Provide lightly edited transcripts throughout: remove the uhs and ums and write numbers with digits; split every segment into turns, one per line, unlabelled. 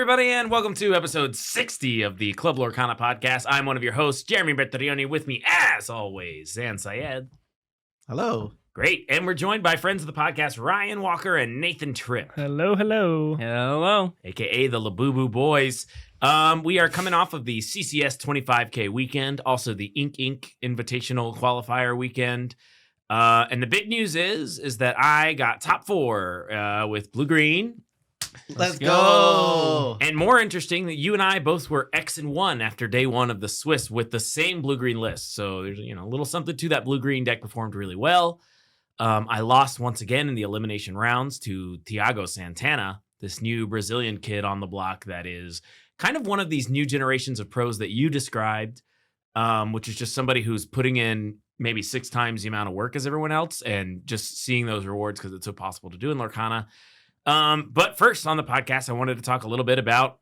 everybody, and welcome to episode 60 of the Club Lorcana podcast. I'm one of your hosts, Jeremy Bertarioni. With me, as always, and Syed.
Hello.
Great. And we're joined by friends of the podcast, Ryan Walker and Nathan Tripp.
Hello.
Hello.
AKA the Labubu Boys. We are coming off of the CCS 25K weekend, also the Inc. Invitational Qualifier weekend. And the big news is that I got top 4 with Blue-Green.
Let's go.
And more interesting that you and I both were X and 1 after day 1 of the Swiss with the same blue-green list. So there's a little something to that blue-green deck performed really well. I lost once again in the elimination rounds to Thiago Santana, this new Brazilian kid on the block that is kind of one of these new generations of pros that you described, which is just somebody who's putting in maybe 6 times the amount of work as everyone else and just seeing those rewards because it's so possible to do in Lorcana. But first on the podcast, I wanted to talk a little bit about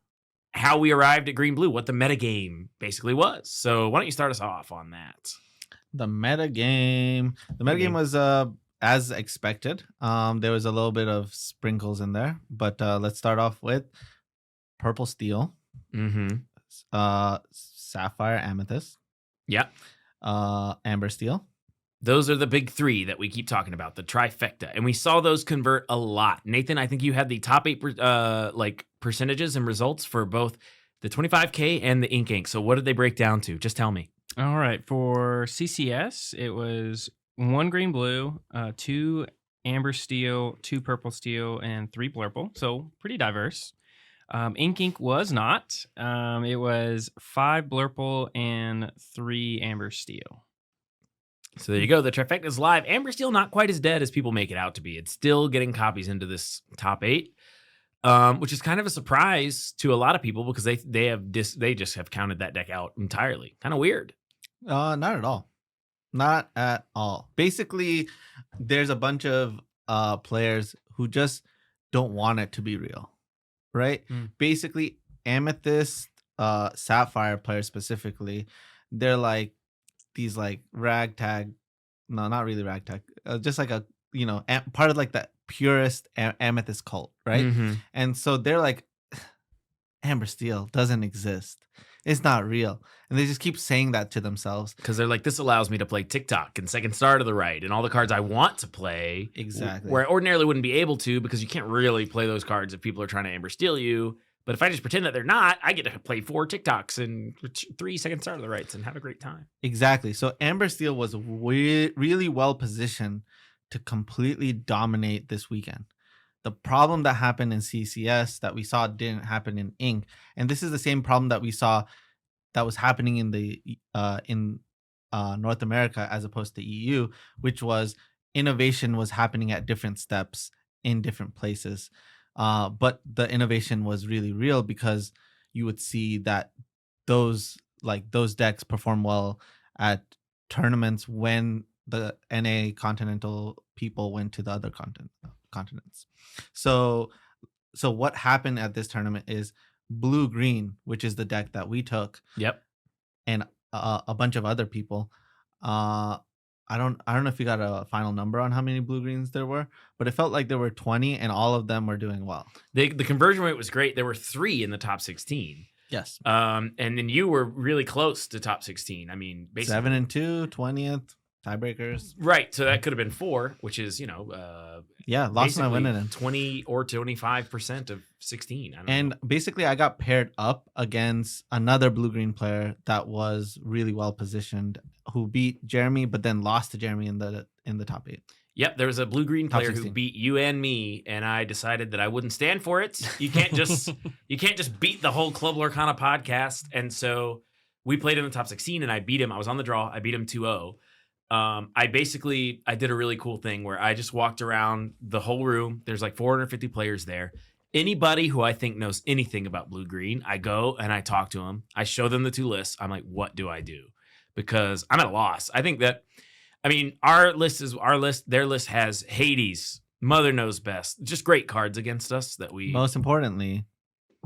how we arrived at Green Blue, what the metagame basically was. So why don't you start us off on that?
The metagame. The metagame was as expected. There was a little bit of sprinkles in there, but let's start off with purple steel, sapphire amethyst, amber steel.
Those are the big 3 that we keep talking about, the trifecta. And we saw those convert a lot. Nathan, I think you had the top 8 percentages and results for both the 25K and the Inc. So what did they break down to? Just tell me.
All right. For CCS, it was 1 green blue, 2 amber steel, 2 purple steel, and 3 blurple. So pretty diverse. Inc. was not. It was 5 blurple and 3 amber steel.
So there you go. The trifecta is live. Amber Steel not quite as dead as people make it out to be. It's still getting copies into this top 8, which is kind of a surprise to a lot of people because they just have counted that deck out entirely. Kind of weird.
Not at all. Not at all. Basically, there's a bunch of players who just don't want it to be real, right? Basically, amethyst, sapphire players specifically, they're like these like ragtag, no, not really ragtag, just like a part of like that purest amethyst cult, right? And so they're like, amber steel doesn't exist, it's not real, and they just keep saying that to themselves
because they're like, this allows me to play TikTok and second star to the right and all the cards I want to play,
exactly,
where I ordinarily wouldn't be able to because you can't really play those cards if people are trying to amber steal you. But if I just pretend that they're not, I get to play 4 TikToks and 3 second star to the rights and have a great time.
Exactly. So Amber Steel was really well positioned to completely dominate this weekend. The problem that happened in CCS that we saw didn't happen in Inc. And this is the same problem that we saw that was happening in the North America as opposed to EU, which was innovation was happening at different steps in different places. But the innovation was really real because you would see that those decks perform well at tournaments when the NA continental people went to the other continents. So what happened at this tournament is blue-green, which is the deck that we took.
Yep.
And a bunch of other people. I don't know if you got a final number on how many blue greens there were, but it felt like there were 20 and all of them were doing well.
The conversion rate was great. There were 3 in the top 16.
Yes.
And then you were really close to top 16. I mean, basically
7 and 2, 20th, tiebreakers.
Right. So that could have been 4, which is,
lost my winning in
20 or 25% of 16.
And basically I got paired up against another blue-green player that was really well positioned who beat Jeremy, but then lost to Jeremy in the top 8.
Yep, there was a blue-green player
16.
who beat you and me, and I decided that I wouldn't stand for it. You can't just beat the whole Club Lorcana podcast. And so we played in the top 16 and I beat him. I was on the draw. I beat him 2-0. I did a really cool thing where I just walked around the whole room. There's like 450 players there. Anybody who I think knows anything about blue-green, I go and I talk to them. I show them the 2 lists. I'm like, what do I do? Because I'm at a loss. I think that, our list. Their list has Hades, Mother Knows Best, just great cards against us that we
most importantly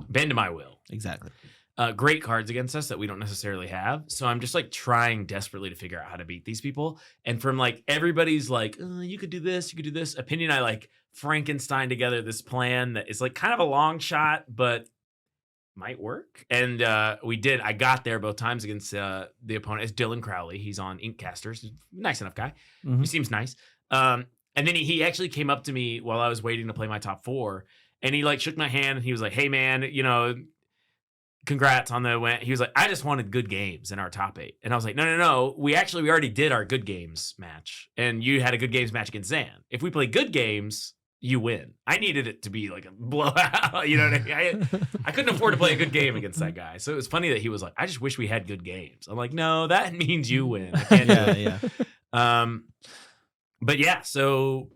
bend to my will.
Exactly.
Great cards against us that we don't necessarily have. So I'm just like trying desperately to figure out how to beat these people. And from like everybody's like, you could do this opinion, I like Frankenstein together this plan that is like kind of a long shot, but might work. And we did. I got there both times against the opponent. It's Dylan Crowley. He's on Inkcasters. Nice enough guy.
Mhm.
He seems nice. And then he actually came up to me while I was waiting to play my top 4. And he like shook my hand and he was like, hey, man, congrats on the win. He was like, I just wanted good games in our top 8. And I was like, no. We already did our good games match. And you had a good games match against Zan. If we play good games, you win. I needed it to be like a blowout. You know what I mean? I couldn't afford to play a good game against that guy. So it was funny that he was like, I just wish we had good games. I'm like, no, that means you win. I can't do it.
Yeah.
But yeah, so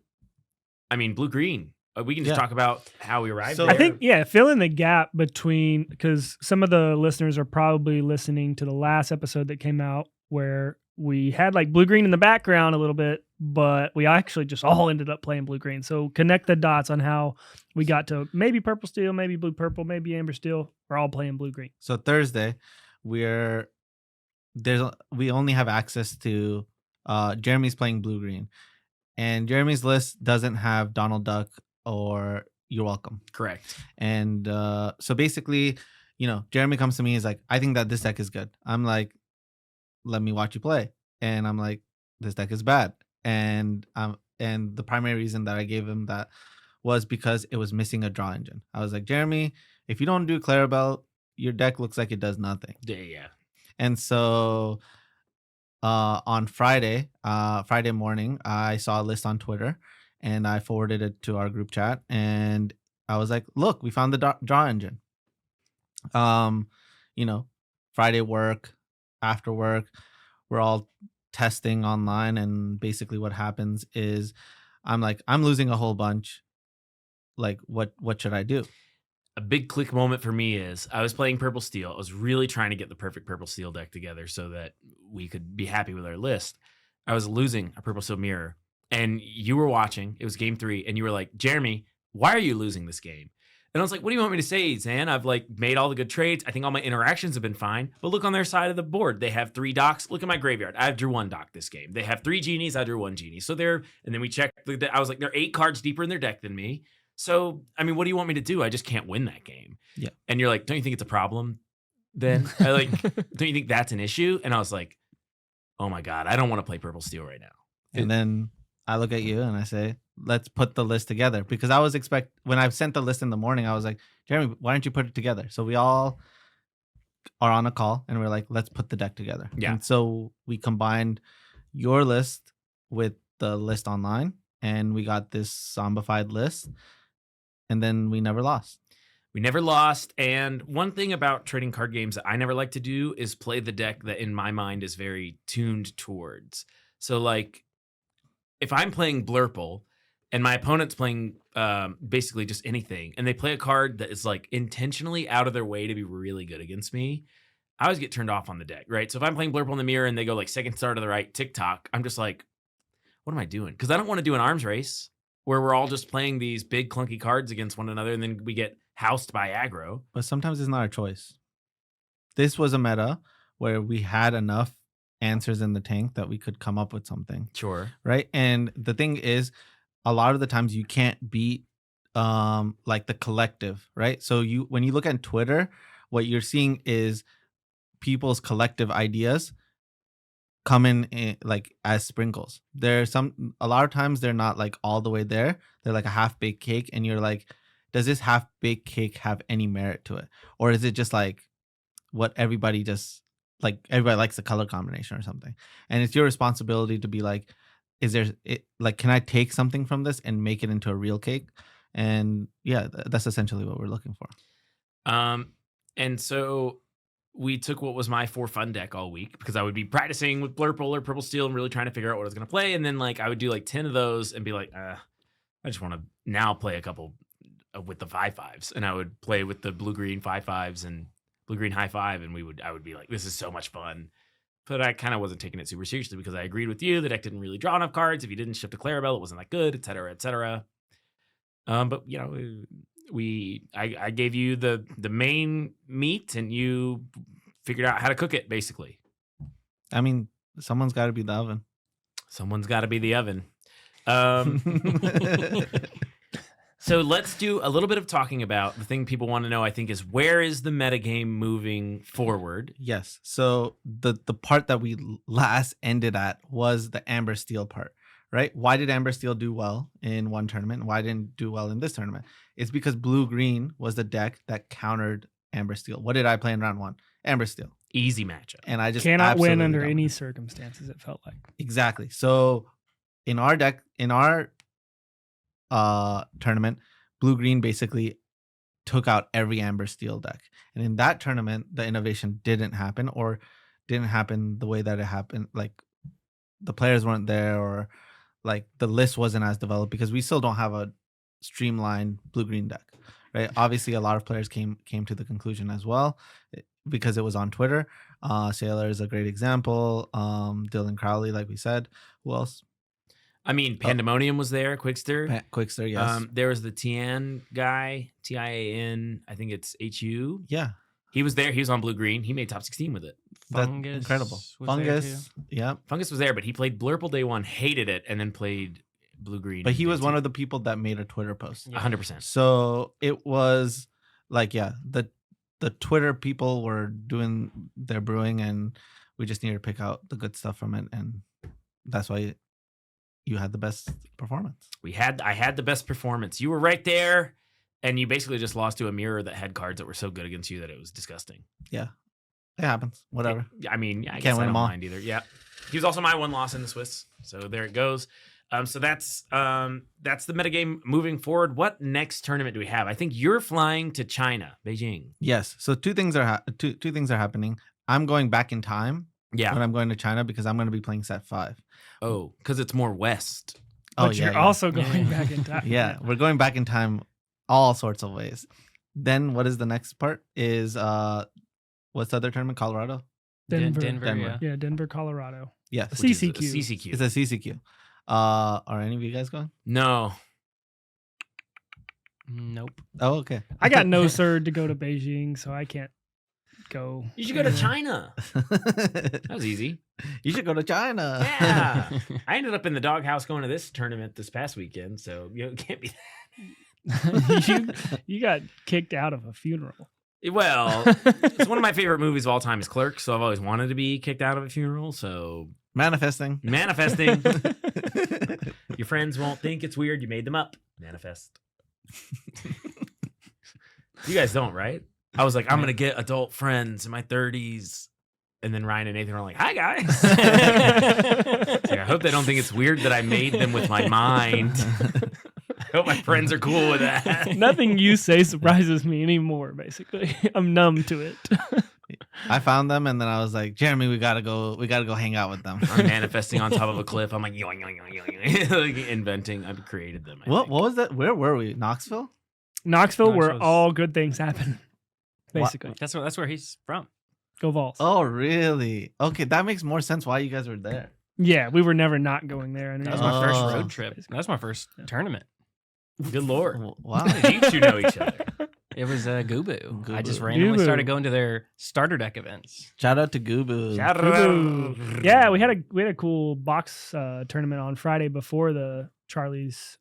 I mean, blue-green. We can just talk about how we arrived there.
I think, fill in the gap between, because some of the listeners are probably listening to the last episode that came out where we had like blue-green in the background a little bit, but we actually just all ended up playing blue-green. So connect the dots on how we got to maybe purple steel, maybe blue-purple, maybe amber steel. We're all playing blue-green.
So Thursday, we only have access to Jeremy's playing blue-green. And Jeremy's list doesn't have Donald Duck or You're Welcome.
Correct.
And so basically, Jeremy comes to me. He's like, I think that this deck is good. I'm like, let me watch you play. And I'm like, this deck is bad. And the primary reason that I gave him that was because it was missing a draw engine. I was like, Jeremy, if you don't do Clarabelle, your deck looks like it does nothing.
Yeah.
And so on Friday morning, I saw a list on Twitter and I forwarded it to our group chat. And I was like, look, we found the draw engine. Friday work, after work, we're all testing online. And basically what happens is I'm like, I'm losing a whole bunch. Like, what should I do?
A big click moment for me is I was playing purple steel. I was really trying to get the perfect purple steel deck together so that we could be happy with our list. I was losing a purple steel mirror and you were watching. It was game 3 and you were like, Jeremy, why are you losing this game? And I was like, what do you want me to say, Zan? I've like made all the good trades. I think all my interactions have been fine. But look on their side of the board. They have 3 docks. Look at my graveyard. I drew 1 dock this game. They have 3 genies. I drew 1 genie. So and then we checked. I was like, they're 8 cards deeper in their deck than me. So, I mean, what do you want me to do? I just can't win that game.
Yeah.
And you're like, don't you think it's a problem then? Don't you think that's an issue? And I was like, oh my God, I don't want to play purple steel right now.
And then I look at you and I say, let's put the list together. Because I was when I sent the list in the morning, I was like, Jeremy, why don't you put it together? So we all are on a call and we're like, let's put the deck together.
Yeah.
And so we combined your list with the list online and we got this zombified list. And then we never lost.
We never lost. And one thing about trading card games that I never like to do is play the deck that in my mind is very tuned towards. So like if I'm playing Blurple and my opponent's playing basically just anything and they play a card that is like intentionally out of their way to be really good against me, I always get turned off on the deck, right? So if I'm playing Blurple in the mirror and they go like second star to the right, TikTok, I'm just like, what am I doing? Because I don't want to do an arms race where we're all just playing these big clunky cards against one another and then we get housed by aggro.
But sometimes it's not a choice. This was a meta where we had enough answers in the tank that we could come up with something.
Sure.
Right. And the thing is, a lot of the times you can't beat like the collective, right? So when you look at Twitter, what you're seeing is people's collective ideas come in like as sprinkles. A lot of times they're not like all the way there. They're like a half-baked cake and you're like, does this half-baked cake have any merit to it? Or is it just like what everybody likes the color combination or something? And it's your responsibility to be like, can I take something from this and make it into a real cake? And yeah, that's essentially what we're looking for.
And so we took what was my for fun deck all week because I would be practicing with Blurple or Purple Steel and really trying to figure out what I was going to play. And then like I would do like 10 of those and be like, I just want to now play a couple with the 5/5s. And I would play with the blue-green 5/5s and blue-green high 5. And I would be like, this is so much fun. But I kind of wasn't taking it super seriously because I agreed with you. The deck didn't really draw enough cards. If you didn't shift to Clarabelle, it wasn't that good, et cetera, et cetera. But you know, I gave you the main meat and you figured out how to cook it, basically.
I mean, someone's got to be the oven.
Someone's got to be the oven. So let's do a little bit of talking about the thing people want to know, I think, is where is the metagame moving forward?
Yes. So the part that we last ended at was the Amber Steel part, right? Why did Amber Steel do well in one tournament? Why didn't it do well in this tournament? It's because Blue Green was the deck that countered Amber Steel. What did I play in round one? Amber Steel.
Easy matchup.
And I just
Cannot win
absolutely
under any
dominated.
circumstances, it felt like.
Exactly. So in our deck, in our tournament, Blue Green basically took out every Amber Steel deck. And in that tournament, the innovation didn't happen, or didn't happen the way that it happened. Like the players weren't there, or like the list wasn't as developed, because we still don't have a streamlined Blue Green deck, right? Obviously, a lot of players came to the conclusion as well, because it was on Twitter. Sailor is a great example. Dylan Crowley, like we said. Who else?
I mean, Pandemonium was there, Quickster.
Quickster, yes.
There was the Tian guy, Tian, I think it's HU.
Yeah.
He was there. He was on Blue Green. He made top 16 with it.
That's
Fungus
incredible.
was there
Fungus, yeah.
Fungus was there, but he played Blurple day one, hated it, and then played Blue Green.
But he was one of the people that made a Twitter post.
Yeah.
100%.
So it was like, yeah, the Twitter people were doing their brewing, and we just needed to pick out the good stuff from it, and that's why you had the best performance.
I had the best performance. You were right there, and you basically just lost to a mirror that had cards that were so good against you that it was disgusting.
Yeah, it happens. Whatever.
I mean, I
Can't
guess I
win
don't
them all.
mind either. Yeah, he was also my one loss in the Swiss. So there it goes. So that's the metagame moving forward. What next tournament do we have? I think you're flying to China, Beijing.
Yes. So two things are two things are happening. I'm going back in time
Yeah.
when I'm going to China, because I'm going to be playing set 5.
Oh, because it's more west.
But you're also going
Yeah.
back in time.
Yeah, we're going back in time all sorts of ways. Then what is the next part? Is what's the other tournament? Colorado?
Denver.
Denver.
Denver.
Yeah.
Yeah, Denver, Colorado.
Yes.
Which-
Which is a
CCQ.
CCQ.
It's a CCQ. Are any of you guys going?
No.
Nope.
Oh, okay.
I got no cert to go to Beijing, so I can't go.
You should go to
anywhere.
China. That was easy.
You should go to China.
Yeah. I ended up in the doghouse going to this tournament this past weekend, so it can't be.
you got kicked out of a funeral.
Well, it's one of my favorite movies of all time is Clerks, so I've always wanted to be kicked out of a funeral. So
Manifesting.
manifesting. Your friends won't think it's weird. You made them up. Manifest. You guys don't, right? I was like, I'm gonna get adult friends in my 30s, and then Ryan and Nathan were like, "Hi guys." It's like, I hope they don't think it's weird that I made them with my mind. I hope my friends are cool with that.
Nothing you say surprises me anymore, basically. I'm numb to it.
I found them, and then I was like, Jeremy, we gotta go hang out with them.
I'm manifesting on top of a cliff. I'm like, yoing, yoing, yoing, yoing, yoing. Like inventing. I've created them. I
What
think.
was that? Where were we? Knoxville?
Knoxville, where
Knoxville's-
all good things happen. Basically.
That's where he's from.
Go Vols.
Oh, really? Okay, that makes more sense why you guys were there.
Yeah, we were never not going there. And
That was my first
Oh.
road trip. That was my first tournament.
Good lord.
Wow.
How did you two know each other?
It was Gubu. I just
Gubu.
randomly
Gubu.
started going to their starter deck events.
Shout out to Gubu.
Woo-hoo. Yeah, we had a cool box tournament on Friday before the Charlie's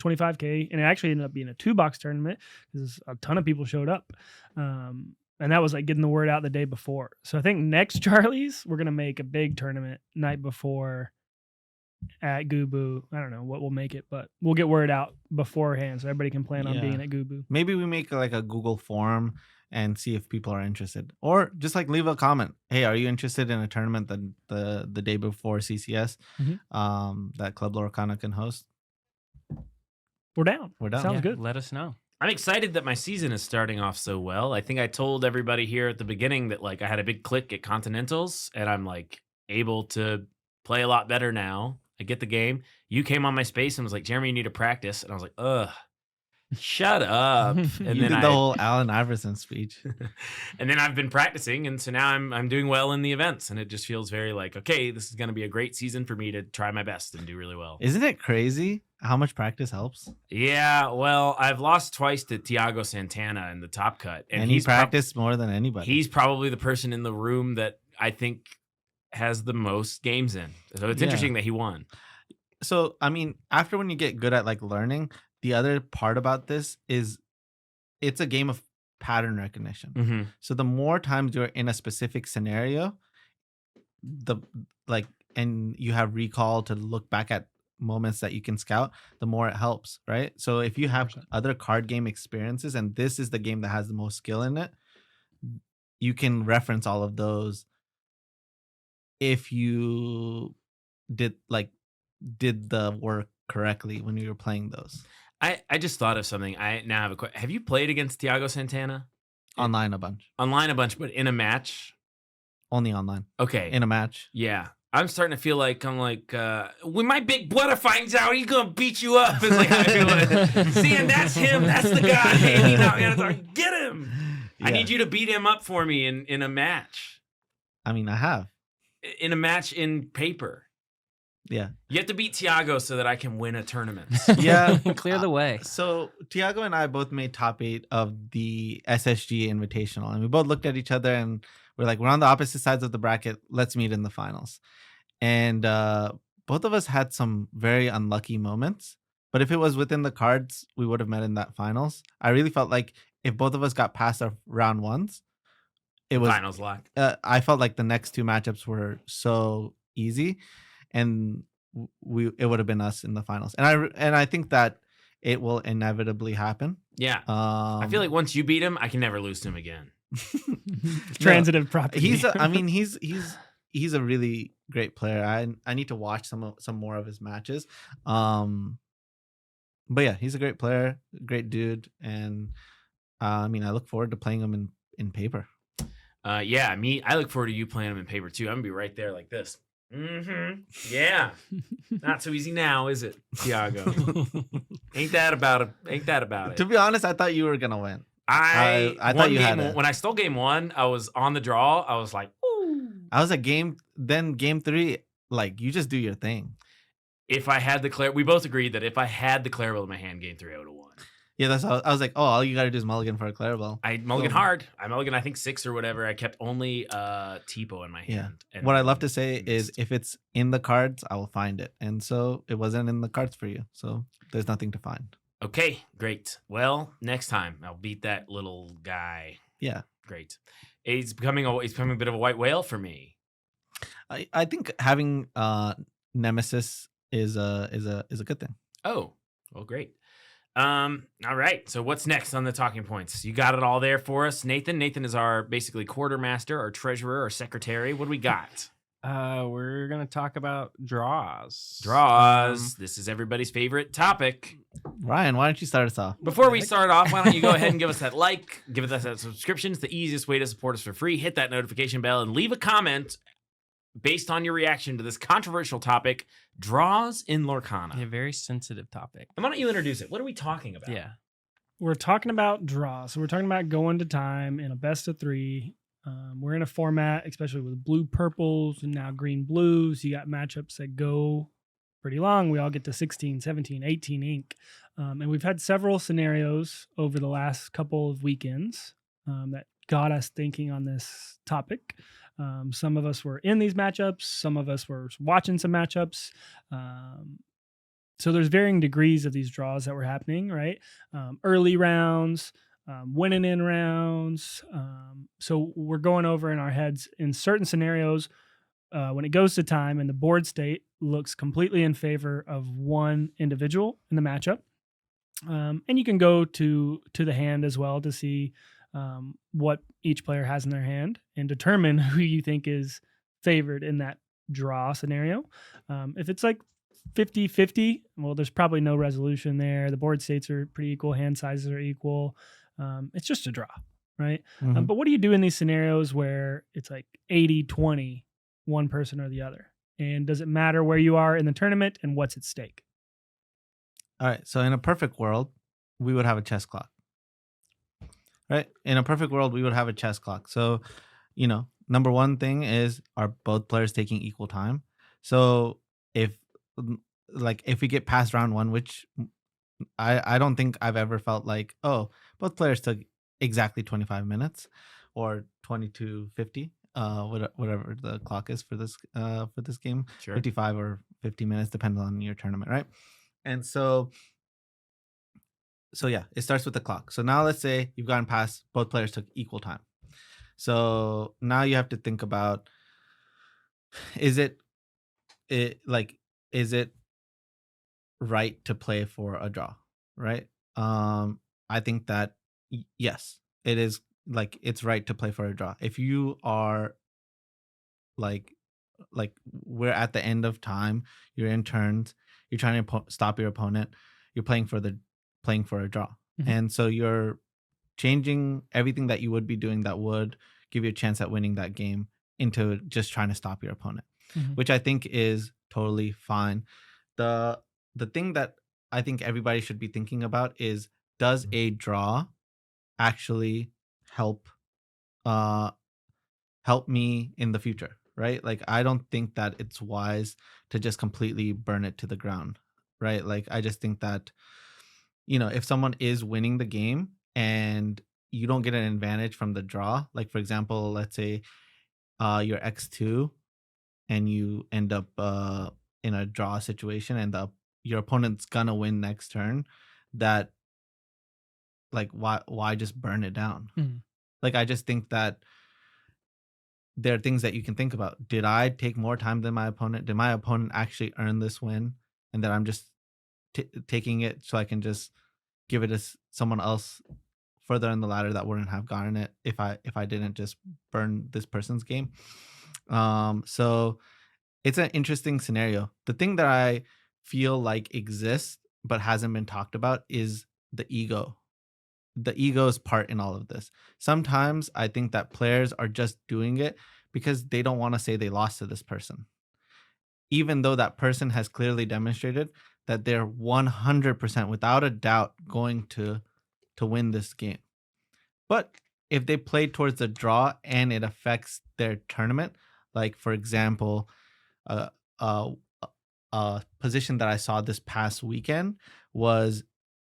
25K, and it actually ended up being a 2-box tournament because a ton of people showed up. And that was like getting the word out the day before. So I think next Charlie's, we're gonna make a big tournament night before at Gubu. I don't know what we'll make it, but we'll get word out beforehand so everybody can plan on
Yeah.
being at Gubu.
Maybe we make like a Google form and see if people are interested, or just like leave a comment. Hey, are you interested in a tournament the day before CCS? That Club Lorcana can host.
We're down.
We're down.
Sounds
Yeah,
good.
Let us know.
I'm excited that my season is starting off so well. I think I told everybody here at the beginning that like I had a big click at Continentals, and I'm like able to play a lot better now. I get the game. You came on my space and was like, Jeremy, you need to practice. And I was like, ugh, shut up. And
you
then
did the whole Allen Iverson speech.
and then I've been practicing, and so now I'm doing well in the events, and it just feels very like, okay, this is going to be a great season for me to try my best and do really well.
Isn't it crazy how much practice helps?
Yeah, well, I've lost twice to Tiago Santana in the top cut,
And he
he's prob-
practiced more than anybody.
He's probably the person in the room that I think has the most games in. So it's
Yeah.
interesting that he won.
So I mean, after when you get good at like learning, the other part about this is it's a game of pattern recognition.
Mm-hmm.
So the more times you're in a specific scenario, the like, and you have recall to look back at moments that you can scout, the more it helps, right? So if you have
100%.
other card game experiences and this is the game that has the most skill in it, you can reference all of those if you did the work correctly when you were playing those.
I just thought of something. I now have a question. Have you played against Thiago Santana?
Online a bunch.
Online a bunch, but in a match?
Only online.
Okay.
In a match.
Yeah. I'm starting to feel like when my big brother finds out, he's gonna beat you up. It's like I feel like, seeing that's him, that's the guy. You know, get him. I need you to beat him up for me in a match.
I mean, I have.
In a match in paper.
Yeah.
You have to beat Thiago so that I can win a tournament.
Yeah.
Clear the way.
So Thiago and I both made top 8 of the SSG Invitational, and we both looked at each other and we're like, we're on the opposite sides of the bracket. Let's meet in the finals. And both of us had some very unlucky moments. But if it was within the cards, we would have met in that finals. I really felt like if both of us got past our round ones, it was
Finals lock.
I felt like the next 2 matchups were so easy, and it would have been us in the finals. And I think that it will inevitably happen.
Yeah. I feel like once you beat him, I can never lose to him again.
Transitive property.
He's a really great player. I need to watch some more of his matches. But yeah, he's a great player, great dude, and I mean, I look forward to playing him in paper.
Yeah, I look forward to you playing him in paper too. I'm gonna be right there like this. Mm-hmm. Yeah. Not so easy now, is it, Thiago? Ain't that about it?
To be honest, I thought you were gonna win.
I
thought you had it.
When I stole game 1, I was on the draw. I was like, ooh.
I was at game 3, like, you just do your thing.
If I had the we both agreed that if I had the Clarabelle in my hand, game 3, I would have won.
Yeah, that's how I was like, oh, all you gotta do is mulligan for a Clarabelle.
I mulligan hard. I mulligan, I think 6 or whatever. I kept only Tipo in my hand.
Yeah.
And
what I love to say is if it's in the cards, I will find it. And so it wasn't in the cards for you. So there's nothing to find.
Okay, great. Well, next time I'll beat that little guy.
Yeah.
Great. He's becoming a bit of a white whale for me.
I think having Nemesis is a good thing.
Oh, well, great. All right. So what's next on the talking points? You got it all there for us, Nathan. Nathan is our basically quartermaster, our treasurer, our secretary. What do we got?
We're gonna talk about draws.
This is everybody's favorite topic.
Ryan, why don't you start us off?
Before we start off, why don't you go ahead and give us that like, give us that subscription. It's the easiest way to support us for free. Hit that notification bell and leave a comment based on your reaction to this controversial topic, draws in Lorcana.
A very sensitive topic.
And why don't you introduce it? What are we talking about?
Yeah.
We're talking about draws. So we're talking about going to time in a best of 3. We're in a format, especially with blue purples and now green blues. You got matchups that go pretty long. We all get to 16, 17, 18 ink. And we've had several scenarios over the last couple of weekends that got us thinking on this topic. Some of us were in these matchups. Some of us were watching some matchups. So there's varying degrees of these draws that were happening, right? Early rounds, winning in rounds. So we're going over in our heads in certain scenarios when it goes to time and the board state looks completely in favor of one individual in the matchup. And you can go to the hand as well to see what each player has in their hand and determine who you think is favored in that draw scenario. If it's like 50-50, well, there's probably no resolution there. The board states are pretty equal. Hand sizes are equal. It's just a draw, right?
Mhm.
But what do you do in these scenarios where it's like 80-20, one person or the other? And does it matter where you are in the tournament and what's at stake?
All right. So in a perfect world, we would have a chess clock. Right? In a perfect world, we would have a chess clock. So, number one thing is, are both players taking equal time? So if we get past round 1, which I don't think I've ever felt like, oh, both players took exactly 25 minutes or 22:50, whatever the clock is for this game,
Sure.
55 or 50 minutes, depends on your tournament, right? And so So yeah, it starts with the clock. So now let's say you've gotten past, both players took equal time. So now you have to think about, is it like, is it right to play for a draw, right? I think that yes, it is, like, it's right to play for a draw. If you are like we're at the end of time, you're in turns, you're trying to stop your opponent, you're playing for a draw.
Mhm.
And so you're changing everything that you would be doing that would give you a chance at winning that game into just trying to stop your opponent,
Mhm.
which I think is totally fine. The thing that I think everybody should be thinking about is, does a draw actually help uh help me in the future, right? Like, I don't think that it's wise to just completely burn it to the ground, right? Like, I just think that, if someone is winning the game and you don't get an advantage from the draw, like for example, let's say you're X2 and you end up in a draw situation, and your opponent's gonna win next turn, that, like, why just burn it down?
Mhm.
Like, I just think that there are things that you can think about. Did I take more time than my opponent? Did my opponent actually earn this win, and that I'm just taking it so I can just give it to someone else further in the ladder that wouldn't have gotten it if I didn't just burn this person's game? So it's an interesting scenario. The thing that I feel like exists but hasn't been talked about is the ego. The ego's part in all of this. Sometimes I think that players are just doing it because they don't want to say they lost to this person, even though that person has clearly demonstrated that they're 100% without a doubt going to win this game. But if they play towards the draw and it affects their tournament, like for example, uh, uh, a position that I saw this past weekend was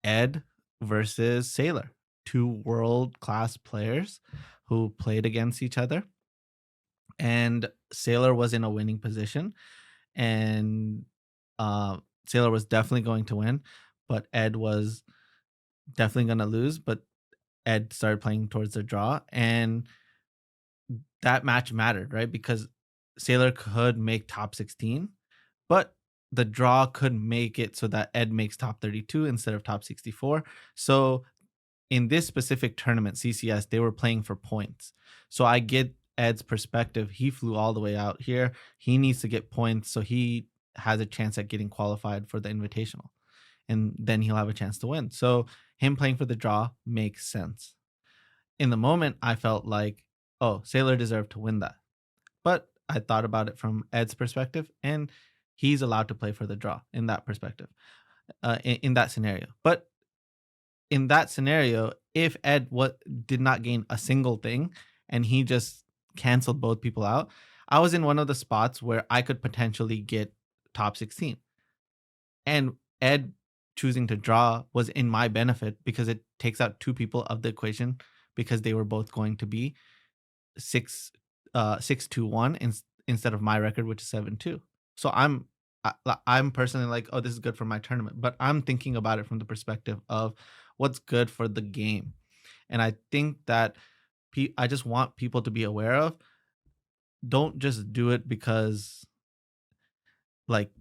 Ed versus Sailor, two world class players who played against each other. And Sailor was in a winning position, and uh, Sailor was definitely going to win, but Ed was definitely going to lose. But Ed started playing towards the draw, and that match mattered, right? Because Sailor could make top 16, but the draw could make it so that Ed makes top 32 instead of top 64. So in this specific tournament, CCS, they were playing for points. So I get Ed's perspective. He flew all the way out here. He needs to get points so he has a chance at getting qualified for the invitational. And then he'll have a chance to win. So him playing for the draw makes sense. In the moment, I felt like, oh, Sailor deserved to win that. But I thought about it from Ed's perspective, and he's allowed to play for the draw in that perspective, in that scenario. But in that scenario, if Ed did not gain a single thing and he just canceled both people out, I was in one of the spots where I could potentially get top 16. And Ed choosing to draw was in my benefit because it takes out two people of the equation, because they were both going to be 6-1 instead of my record, which is 7-2. So I'm personally like, oh, this is good for my tournament, but I'm thinking about it from the perspective of what's good for the game. And I think that I just want people to be aware of, don't just do it because, like,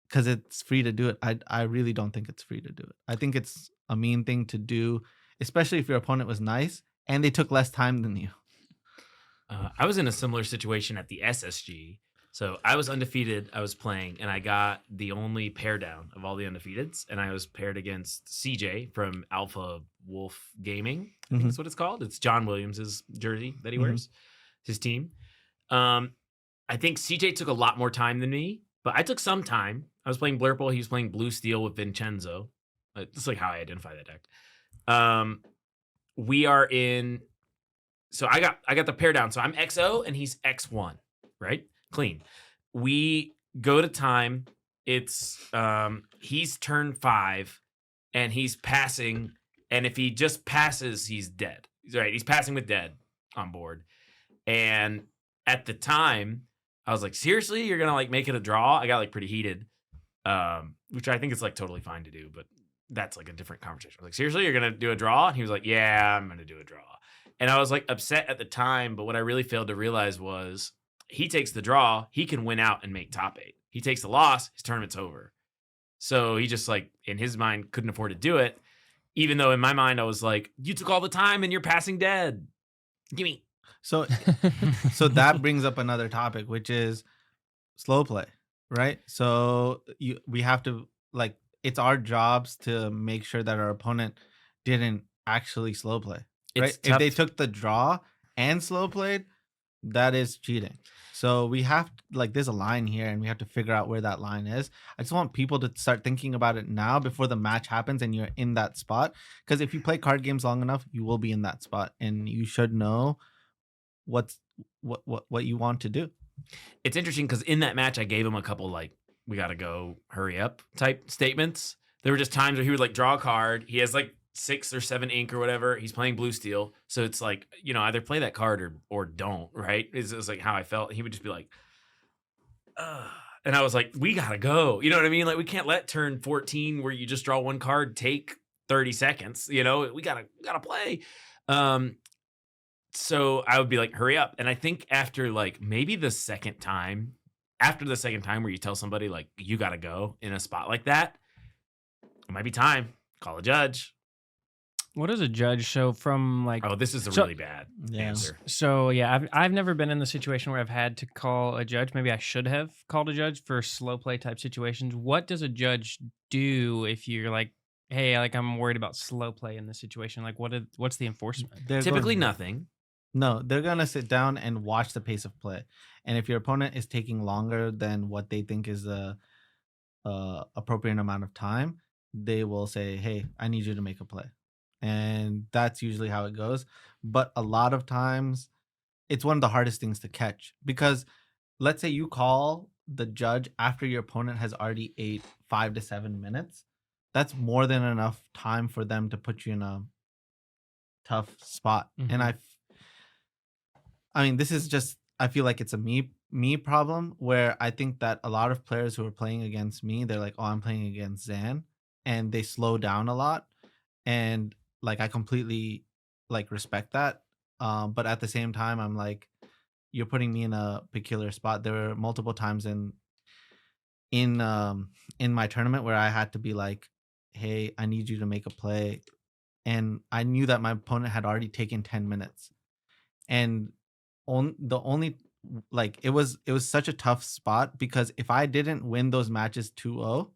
because it's free to do it. I really don't think it's free to do it. I think it's a mean thing to do, especially if your opponent was nice and they took less time than you.
I was in a similar situation at the SSG. So I was undefeated. I was playing, and I got the only pair down of all the undefeateds, and I was paired against CJ from Alpha Wolf Gaming. I think that's what it's called. It's John Williams's jersey that he wears, his team. I think CJ took a lot more time than me, but I took some time. I was playing Blurple. He was playing Blue Steel with Vincenzo. That's like how I identify that deck. We are in. So I got the pair down. So I'm XO and he's X1, right? Clean. We go to time. It's he's turn 5 and he's passing. And if he just passes, he's dead. Right. He's passing with dead on board. And at the time, I was like, seriously, you're gonna like make it a draw? I got like pretty heated. Which I think is like totally fine to do, but that's like a different conversation. I was like, seriously, you're gonna do a draw? And he was like, yeah, I'm gonna do a draw. And I was like upset at the time, but what I really failed to realize was he takes the draw, he can win out and make top 8. He takes the loss, his tournament's over. So he just like in his mind couldn't afford to do it. Even though in my mind I was like, you took all the time and you're passing dead. Gimme.
So that brings up another topic, which is slow play, right? So we have to like, it's our jobs to make sure that our opponent didn't actually slow play, right?
It's
If
tough.
they took the draw and slow played, that is cheating. So we have like, there's a line here and we have to figure out where that line is. I just want people to start thinking about it now before the match happens and you're in that spot. Because if you play card games long enough, you will be in that spot and you should know what you want to do.
It's interesting because in that match, I gave him a couple like, we got to go, hurry up type statements. There were just times where he would like draw a card. He has like 6 or 7 ink or whatever. He's playing blue steel. So it's like, you know, either play that card or don't, right? It's like how I felt. He would just be like, and I was like, we got to go. You know what I mean? Like we can't let turn 14 where you just draw one card take 30 seconds. You know, we gotta play. So I would be like, hurry up. And I think after like maybe the second time where you tell somebody like, you got to go in a spot like that, it might be time. Call a judge.
What does a judge show from like?
Oh, this is a
So-
really bad answer.
So yeah, I've never been in the situation where I've had to call a judge. Maybe I should have called a judge for slow play type situations. What does a judge do if you're like, hey, like I'm worried about slow play in this situation? Like what's the enforcement?
They're
Typically
going-
nothing.
No, they're going to sit down and watch the pace of play. And if your opponent is taking longer than what they think is the appropriate amount of time, they will say, hey, I need you to make a play. And that's usually how it goes. But a lot of times, it's one of the hardest things to catch. Because let's say you call the judge after your opponent has already ate 5 to 7 minutes. That's more than enough time for them to put you in a tough spot. And I mean, this is just, I feel like it's a me problem where I think that a lot of players who are playing against me, they're like, oh, I'm playing against Zan, and they slow down a lot. And like, I completely like respect that. But at the same time, I'm like, you're putting me in a peculiar spot. There were multiple times in my tournament where I had to be like, hey, I need you to make a play. And I knew that my opponent had already taken 10 minutes. And the only like it was such a tough spot because if I didn't win those matches 2-0,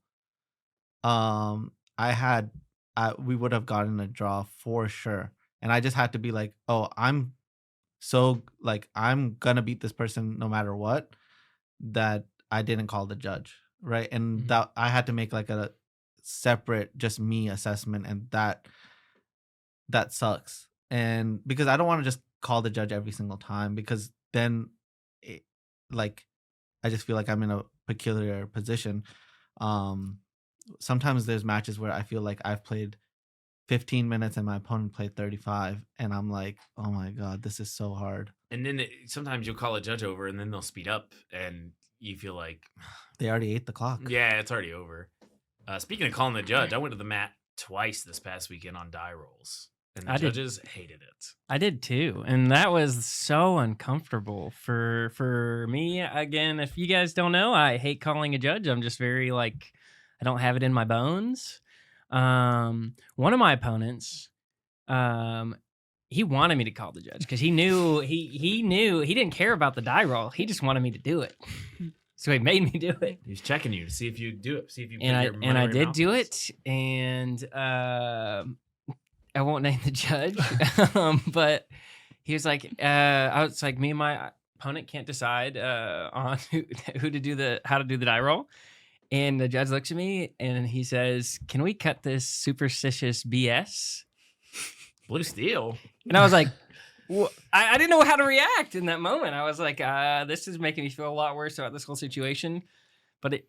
we would have gotten a draw for sure. And I just had to be like, oh, I'm gonna beat this person no matter what, that I didn't call the judge, right? And that I had to make like a separate just me assessment, and that sucks. And because I don't want to just call the judge every single time, because then I just feel like I'm in a peculiar position. Sometimes there's matches where I feel like I've played 15 minutes and my opponent played 35, and I'm like, oh my god, this is so hard.
And then sometimes you'll call a judge over and then they'll speed up and you feel like
They already ate the clock.
yeah, it's already over. Speaking of calling the judge, I went to the mat twice this past weekend on die rolls. And the judges hated it.
I did too, and that was so uncomfortable for me. Again, if you guys don't know, I hate calling a judge. I'm just very like, I don't have it in my bones. One of my opponents, he wanted me to call the judge because he knew he didn't care about the die roll. He just wanted me to do it, so he made me do it.
He's checking you to see if you do it, see if you.
And I did do it, and I won't name the judge, but he was like, I was like, me and my opponent can't decide on how to do the die roll. And the judge looks at me and he says, can we cut this superstitious BS?
Blue steel.
And I was like, I didn't know how to react in that moment. I was like, this is making me feel a lot worse about this whole situation. And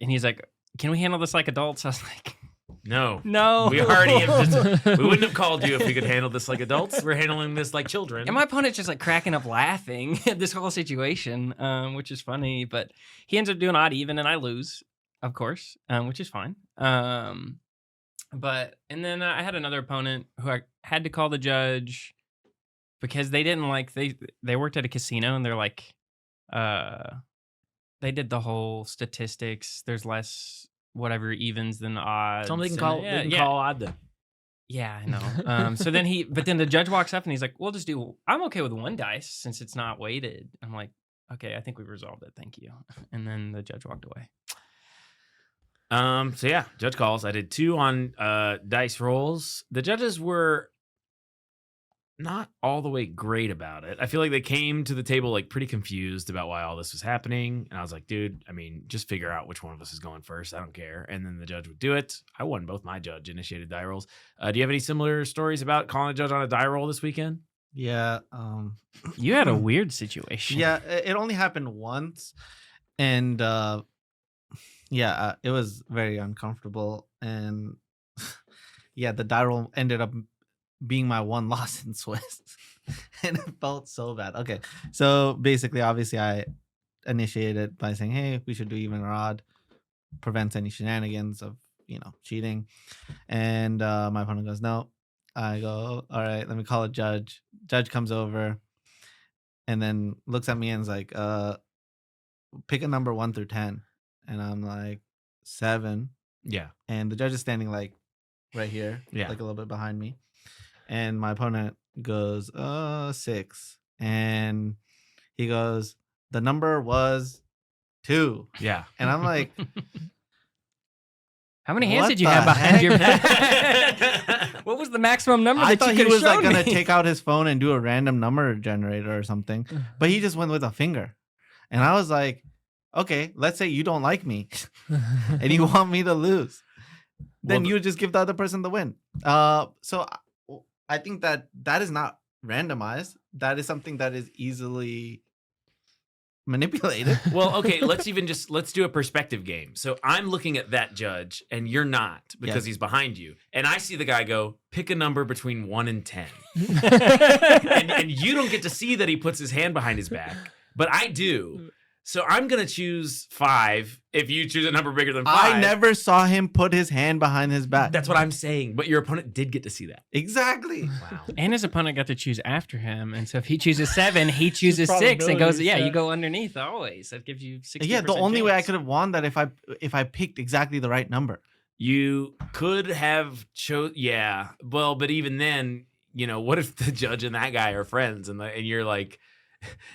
he's like, can we handle this like adults? I was like,
No.
we
already have we wouldn't have called you if we could handle this like adults. We're handling this like children.
And my opponent's just like cracking up laughing at this whole situation, which is funny. But he ends up doing odd even, and I lose, of course, which is fine. And then I had another opponent who I had to call the judge because they didn't like they worked at a casino and they're like they did the whole statistics. There's less whatever evens than odds.
Something
and-
they can call odd then.
Yeah, I know. So then then the judge walks up and he's like, "We'll just do. I'm okay with one dice since it's not weighted." I'm like, "Okay, I think we've resolved it. Thank you." And then the judge walked away.
So yeah, judge calls. I did 2 on dice rolls. The judges were not all the way great about it. I feel like they came to the table like pretty confused about why all this was happening. And I was like, dude, I mean, just figure out which one of us is going first. I don't care. And then the judge would do it. I won both my judge initiated die rolls. Do you have any similar stories about calling a judge on a die roll this weekend?
Yeah.
You had a weird situation.
Yeah, it only happened once, and it was very uncomfortable. And yeah, the die roll ended up being my one loss in Swiss, and it felt so bad. Okay, so basically, obviously, I initiated by saying, "Hey, we should do even or odd, prevents any shenanigans of cheating." And my opponent goes, "No." I go, "All right, let me call a judge." Judge comes over, and then looks at me and is like, "Pick a number 1 through 10," and I'm like, 7.
Yeah.
And the judge is standing like right here,
Yeah.
like a little bit behind me. And my opponent goes, 6. And he goes, "The number was 2."
Yeah.
And I'm like,
How many hands
What
did you
the
have behind
heck?
your back? What was the maximum number
I
that
thought
you
he
could
was like
shown
gonna
me?
take out his phone and do a random number generator or something, but he just went with a finger. And I was like, okay, let's say you don't like me and you want me to lose, then
Well,
you just give the other person the win. So I think that is not randomized. That is something that is easily manipulated.
Well, okay, let's do a perspective game. So I'm looking at that judge and you're not because
Yes.
he's behind you. And I see the guy go, pick a number between 1 and 10. and you don't get to see that he puts his hand behind his back, but I do. So I'm going to choose 5 if you choose a number bigger than 5.
I never saw him put his hand behind his back.
That's what I'm saying. But your opponent did get to see that.
Exactly.
Wow.
And his opponent got to choose after him. And so if he chooses 7, he chooses 6 and goes,
Probabilities,
yeah,
yeah.
you go underneath always. That gives you 60%.
Yeah, the only way I
chance.
could have won that if I picked exactly the right number.
You could have yeah. Well, but even then, what if the judge and that guy are friends and you're like,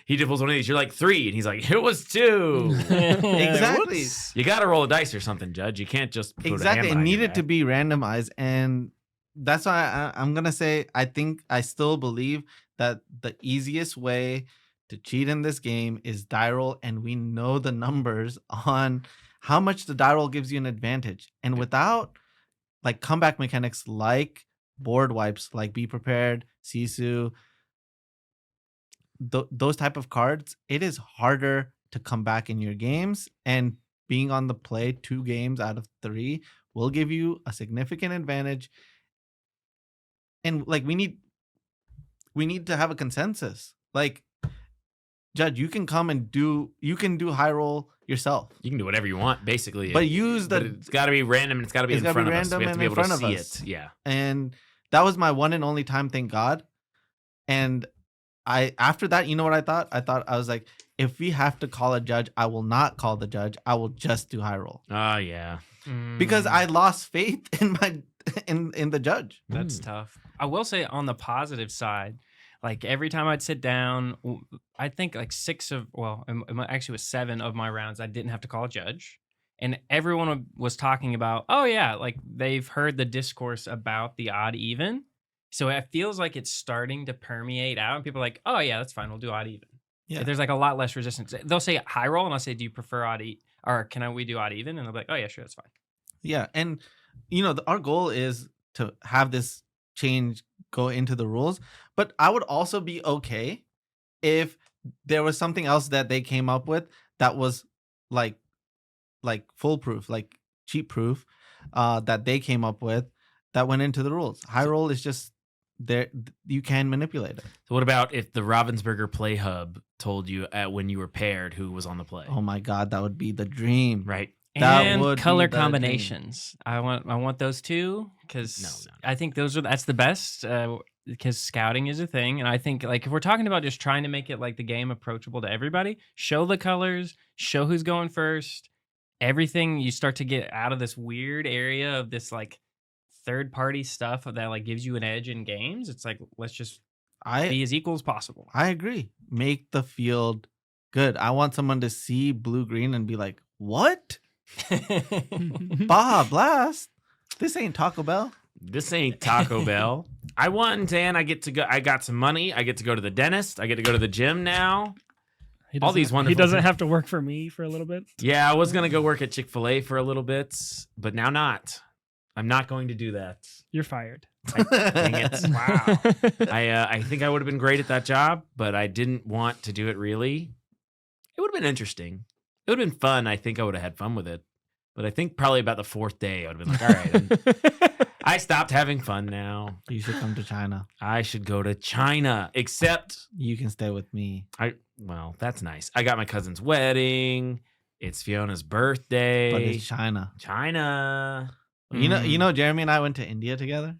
he just pulls one of these, you're like 3, and he's like, it was 2.
Exactly.
Whoops. You got to roll a dice or something, Judge. You can't just put a hand
Exactly. It
behind your
needed to
back.
be randomized. And that's why I'm going to say, I still believe that the easiest way to cheat in this game is die roll. And we know the numbers on how much the die roll gives you an advantage. And without like comeback mechanics like board wipes, like Be Prepared, Sisu, those type of cards, it is harder to come back in your games, and being on the play 2 games out of 3 will give you a significant advantage. And like we need to have a consensus. Like, Judge, you can come and do high roll yourself,
You can do whatever you want, basically.
but use
But
the
it's got to be random and it's got to be
It's
in
gotta
front
be
of us. We
random
have to be
and
able
in
to
front
see
of us.
it. Yeah.
and that was my one and only time, thank God. And after that, you know what I thought? I was like, if we have to call a judge, I will not call the judge. I will just do high roll
Oh, yeah.
because I lost faith in my in the judge.
That's tough. I will say on the positive side, like every time I'd sit down, I think like 6 of, well, actually it was 7 of my rounds, I didn't have to call a judge. And everyone was talking about, oh yeah, like they've heard the discourse about the odd even. So it feels like it's starting to permeate out. And people are like, oh yeah, that's fine. We'll do odd even.
Yeah.
There's like a lot less resistance. They'll say high roll and I'll say, do you prefer odd or we do odd even? And they'll be like, oh yeah, sure, that's fine.
Yeah, and our goal is to have this change go into the rules, but I would also be okay if there was something else that they came up with that was like foolproof, like cheat proof, that they came up with that went into the rules. High roll is just there, you can manipulate it.
So what about if the Ravensburger Play Hub told you when you were paired who was on the play?
Oh my God, that would be the dream.
Right.
That
And
would be
color
the dream.
combinations. I want those two because
No.
I think that's the best. Because scouting is a thing, and I think like if we're talking about just trying to make it like the game approachable to everybody, show the colors, show who's going first. Everything you start to get out of this weird area of this like third party stuff that like gives you an edge in games. It's like let's just be as equal as possible.
I agree. Make the field good. I want someone to see blue green and be like, "What? Baja Blast? This ain't Taco Bell."
This ain't Taco Bell. I won, Dan. I get to go. I got some money. I get to go to the dentist. I get to go to the gym now. All these wonderful.
He doesn't
things.
have to work for me for a little bit.
Yeah, I was gonna go work at Chick-fil-A for a little bit, but now not. I'm not going to do that.
You're fired.
Dang it.
Wow.
I think I would have been great at that job, but I didn't want to do it really. It would have been interesting. It would have been fun. I think I would have had fun with it. But I think probably about the 4th day, I would have been like, all right, I stopped having fun now.
You should come to China.
I should go to China, except
You can stay with me.
well, that's nice. I got my cousin's wedding. It's Fiona's birthday.
But it's China.
China.
You know, Jeremy and I went to India together.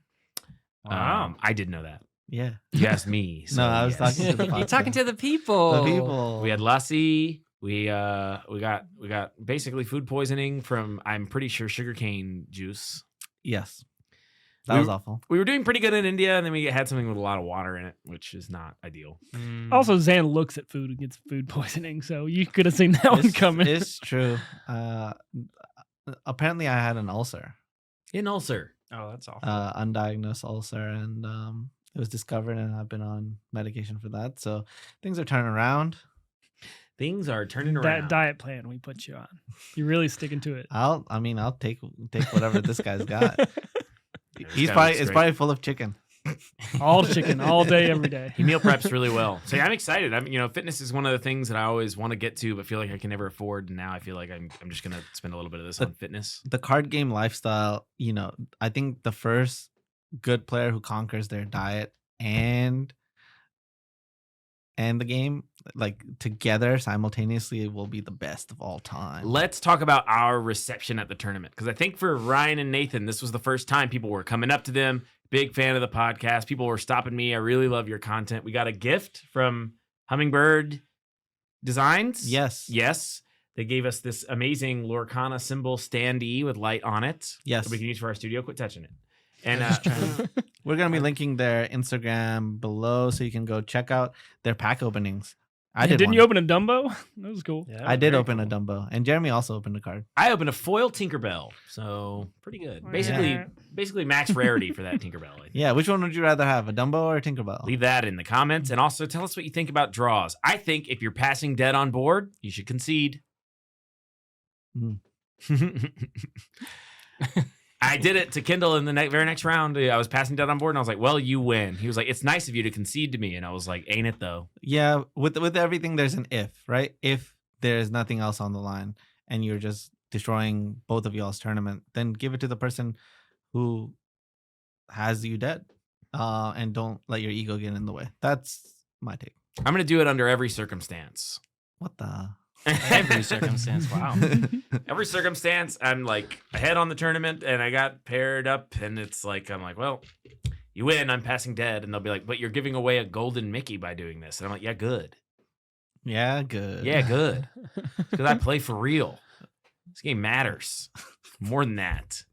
Wow.
I didn't know that.
Yeah.
You asked me. So
No, I was
yes.
talking to the
You're
podcast.
talking to the people.
The people.
We had lassi. We got basically food poisoning from, I'm pretty sure, sugarcane juice.
Yes. That
We-
was awful.
We were doing pretty good in India, and then we had something with a lot of water in it, which is not ideal.
Mm.
Also, Zan looks at food and gets food poisoning, so you could have seen that one coming.
It's true. Apparently, I had an ulcer,
An ulcer.
Oh, that's awful.
undiagnosed ulcer, and it was discovered, and I've been on medication for that. So things are turning around.
Things are turning
That
around.
diet plan we put you on. You're really sticking to it.
I'll take whatever this guy's got.
This
He's
guy
probably
looks
it's
great.
probably full of chicken.
All chicken, all day, every day.
He meal preps really well. So yeah, I'm excited. Fitness is one of the things that I always want to get to, but feel like I can never afford. And now I feel like I'm just gonna spend a little bit of this on fitness.
The card game lifestyle. I think the first good player who conquers their diet and the game like together simultaneously will be the best of all time.
Let's talk about our reception at the tournament, because I think for Ryan and Nathan, this was the first time people were coming up to them. Big fan of the podcast. People were stopping me. I really love your content. We got a gift from Hummingbird Designs.
Yes.
They gave us this amazing Lorcana symbol standee with light on it.
Yes.
That we can use for our studio. Quit touching it. And
We're going to be linking their Instagram below so you can go check out their pack openings.
Didn't you open a Dumbo? That was cool.
Yeah,
I did
very
open a
cool.
Dumbo, and Jeremy also opened a card.
I opened a foil Tinkerbell, so pretty good. Basically max rarity for that Tinkerbell. I think.
Yeah, which one would you rather have, a Dumbo or a Tinkerbell?
Leave that in the comments, and also tell us what you think about draws. I think if you're passing dead on board, you should concede.
Mm.
I did it to Kindle in the very next round. I was passing dead on board, and I was like, "Well, you win." He was like, "It's nice of you to concede to me," and I was like, "Ain't it though?"
Yeah, with everything, there's an if, right? If there's nothing else on the line, and you're just destroying both of y'all's tournament, then give it to the person who has you dead, and don't let your ego get in the way. That's my take.
I'm gonna do it under every circumstance.
What the?
Every circumstance. Wow.
Every circumstance, I'm like ahead on the tournament, and I got paired up, and it's like I'm like, well, you win, I'm passing dead, and they'll be like, but you're giving away a golden Mickey by doing this, and I'm like, yeah, good,
Yeah, good.
yeah, good, because I play for real. This game matters more than that.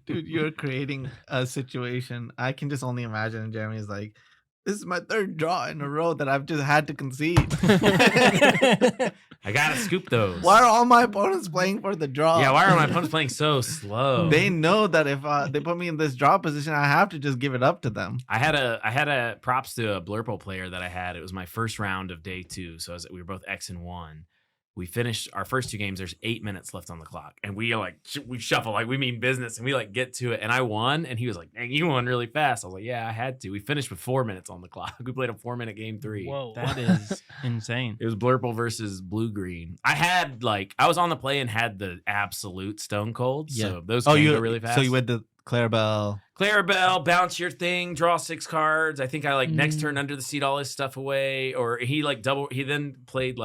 Dude, you're creating a situation. I can just only imagine Jeremy's like, this is my third draw in a row that I've just had to concede.
I gotta scoop those.
Why are all my opponents playing for the draw?
Yeah, why are my opponents playing so slow?
They know that if they put me in this draw position, I have to just give it up to them.
I had a props to a Blurple player that I had. It was my first round of day 2, so we were both X and 1. We finished our first 2 games. There's 8 minutes left on the clock, and we we shuffle like we mean business, and we get to it. And I won, and he was like, "Dang, you won really fast." I was like, "Yeah, I had to." We finished with 4 minutes on the clock. We played a 4-minute game 3.
Whoa.
That is insane.
It was Blurple versus Blue Green. I had I was on the play and had the absolute Stone Cold.
Yeah.
So those
Oh,
can
you
go really fast.
So you went the Clarabelle.
Clarabelle, bounce your thing, draw 6 cards. I think I next turn under the seat all his stuff away, or he then played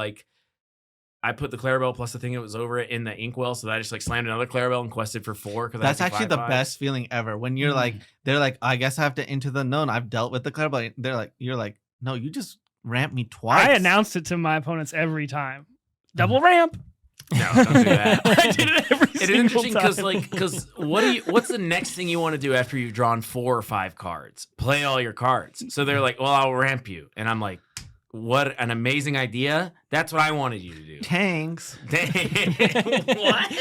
I put the Clarabelle plus the thing that was over it in the inkwell, so that I just like slammed another Clarabelle and quested for 4.
That's actually the best feeling ever. When you're like, they're like, I guess I have to enter the known. I've dealt with the Clarabelle. You're like, no, you just ramped me twice.
I announced it to my opponents every time. Double ramp.
No, don't do that.
I did it every
It is
single
interesting
time.
because what's the next thing you want to do after you've drawn 4 or 5 cards? Play all your cards. So they're like, well, I'll ramp you, and I'm like, what an amazing idea! That's what I wanted you to do.
Tanks.
What?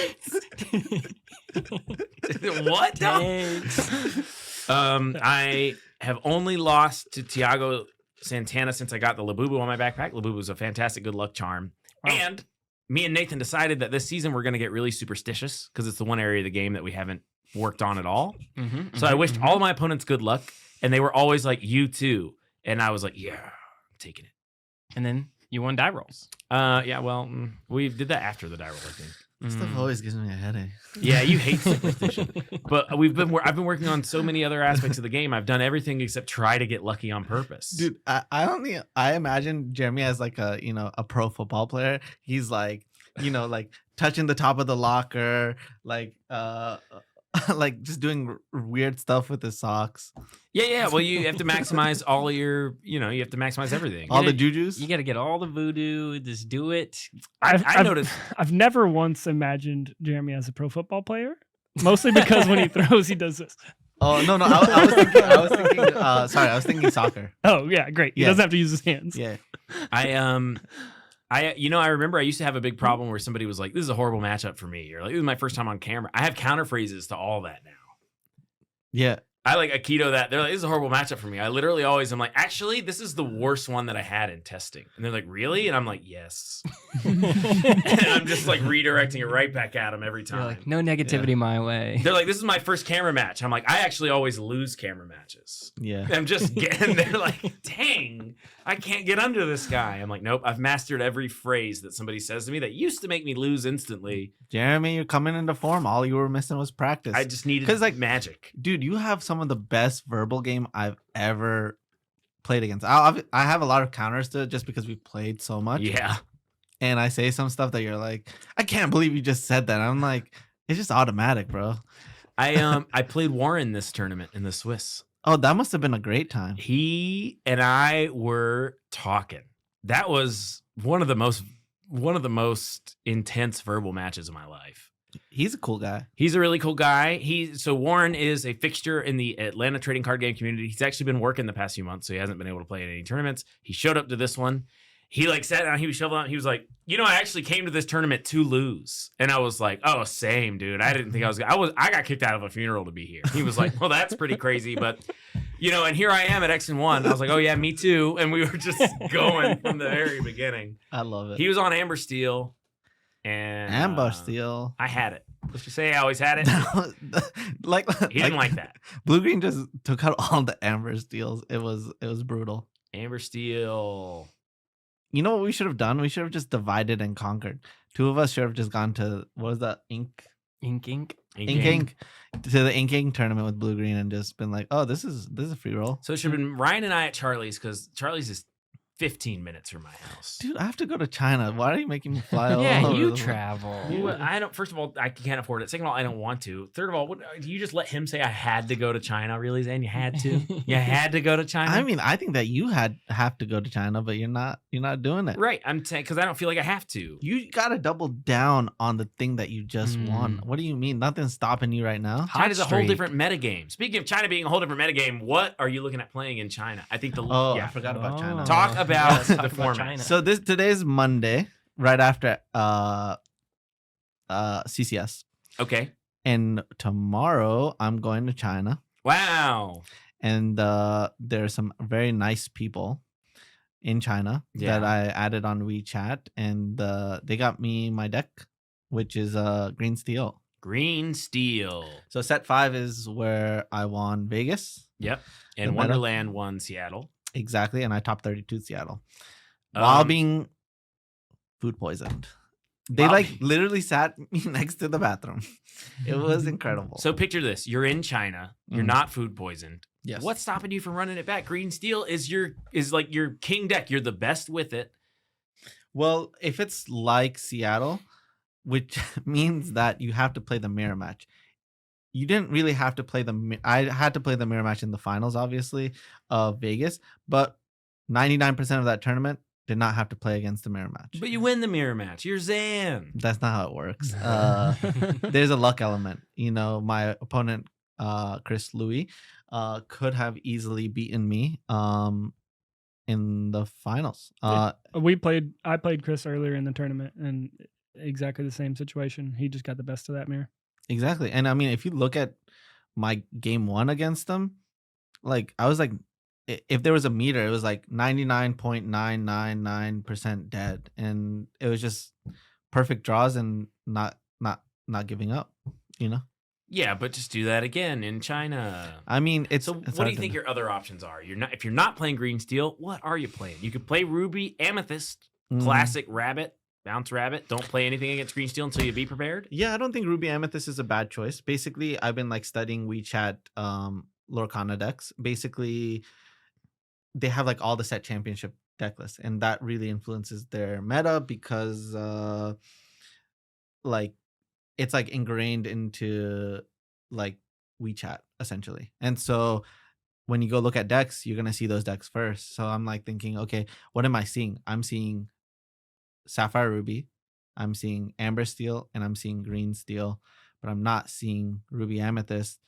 What?
Thanks.
I have only lost to Tiago Santana since I got the Labubu on my backpack. Labubu is a fantastic good luck charm.
Wow.
And me and Nathan decided that this season we're going to get really superstitious because it's the one area of the game that we haven't worked on at all. So I wished all of my opponents good luck, and they were always like, you too. And I was like, yeah, I'm taking it.
And then you won die rolls.
Yeah, well, we did that after the die roll, I think.
Stuff always gives me a headache.
Yeah, you hate superstition. But I've been working on so many other aspects of the game. I've done everything except try to get lucky on purpose.
Dude, I imagine Jeremy as like a pro football player. He's like, like touching the top of the locker, like like just doing weird stuff with his socks.
Yeah. Well, you have to maximize all of your, you have to maximize everything.
All the jujus.
You got to get all the voodoo. Just do it.
I noticed.
I've never once imagined Jeremy as a pro football player. Mostly because when he throws, he does this.
Oh no! I was thinking soccer.
Oh yeah, great. He
Yeah.
doesn't have to use his hands.
Yeah.
I remember I used to have a big problem where somebody was like, this is a horrible matchup for me. Or like, this is my first time on camera. I have counter phrases to all that now.
Yeah.
I like Aikido that. They're like, this is a horrible matchup for me. I literally always am like, actually, this is the worst one that I had in testing. And they're like, really? And I'm like, yes. And I'm just like redirecting it right back at them every
You're
time.
like, no negativity my way.
They're like, this is my first camera match. I'm like, I actually always lose camera matches.
Yeah.
I'm just getting there like, dang, I can't get under this guy. I'm like, nope, I've mastered every phrase that somebody says to me that used to make me lose instantly.
Jeremy, you're coming into form. All you were missing was practice.
I just needed
'Cause, like,
magic.
Dude, you have some of the best verbal game I've ever played against. I have a lot of counters to it just because we've played so much.
Yeah.
And I say some stuff that you're like, I can't believe you just said that. I'm like, it's just automatic, bro.
I played Warren this tournament in the Swiss.
Oh, that must have been a great time.
He and I were talking. That was one of the most intense verbal matches of my life.
He's a cool guy.
He's a really cool guy. So Warren is a fixture in the Atlanta trading card game community. He's actually been working the past few months, so he hasn't been able to play in any tournaments. He showed up to this one. He like sat down, he was shoveling out. He was like, I actually came to this tournament to lose. And I was like, oh, same, dude. I didn't think I got kicked out of a funeral to be here. He was like, well, that's pretty crazy. But, and here I am at X and 1. I was like, oh yeah, me too. And we were just going from the very beginning.
I love it.
He was on Amber Steel. And
Amber Steel.
I had it. Let's just say I always had it. He didn't like that.
Blue Green just took out all the Amber Steels. It was brutal.
Amber Steel.
You know what we should have done? We should have just divided and conquered. 2 of us should have just gone to what was that? Ink to the Ink tournament with Blue Green and just been like, oh, this is a free roll.
So it should have been Ryan and I at Charlie's because Charlie's is 15 minutes from my house.
Dude, I have to go to China. Why are you making me fly all
Yeah,
over
you
the-
travel.
I don't. First of all, I can't afford it. Second of all, I don't want to. Third of all, do you just let him say I had to go to China? Really, Zane? You had to. You had to go to China.
I mean, I think that you have to go to China, but you're not doing it.
right? I'm saying because I don't feel like I have to.
You gotta double down on the thing that you just won. What do you mean? Nothing's stopping you right now.
China's a whole
streak.
different metagame. Speaking of China being a whole different metagame, what are you looking at playing in China? I think
I forgot about China.
Talk about
Let's talk
the
about
format.
China.
So today's Monday, right after CCS,
Okay.
and tomorrow I'm going to China,
Wow.
and there's some very nice people in China
Yeah.
that I added on WeChat, and they got me my deck, which is Green Steel.
Green Steel.
So set 5 is where I won Vegas.
Yep.
The
And
meta.
Wonderland won Seattle.
Exactly, and I top 32 Seattle while
Um,
being food poisoned. They
Wow.
like literally sat me next to the bathroom. It was incredible.
So picture this: you're in China. You're
Mhm.
not food poisoned.
yes,
What's stopping you from running it back? Green Steel is like your king deck. You're the best with it.
Well, if it's like Seattle, which means that you have to play the mirror match. You didn't really have to play I had to play the mirror match in the finals, obviously, of Vegas, but 99% of that tournament did not have to play against the mirror match.
But you win the mirror match. You're Zan.
That's not how it works. There's a luck element. My opponent, Chris Louis, could have easily beaten me in the finals.
I played Chris earlier in the tournament, and exactly the same situation. He just got the best of that mirror.
Exactly. And I mean, if you look at my game 1 against them, like I was like, if there was a meter, it was like 99.999% dead, and it was just perfect draws and not giving up.
Yeah, but just do that again in China.
I mean, it's
So what do you think your other options are? If you're not playing green steel, what are you playing? You could play ruby, amethyst, classic rabbit, bounce rabbit. Don't play anything against green steel until you be prepared.
Yeah, I don't think ruby amethyst is a bad choice. Basically, I've been like studying WeChat Lorcana decks. Basically, they have like all the set championship deck lists, and that really influences their meta because like it's like ingrained into like WeChat essentially. And so when you go look at decks, you're gonna see those decks first. So I'm like thinking, okay, what am I seeing? I'm seeing Sapphire Ruby, I'm seeing Amber Steel, and I'm seeing Green Steel, but I'm not seeing Ruby Amethyst.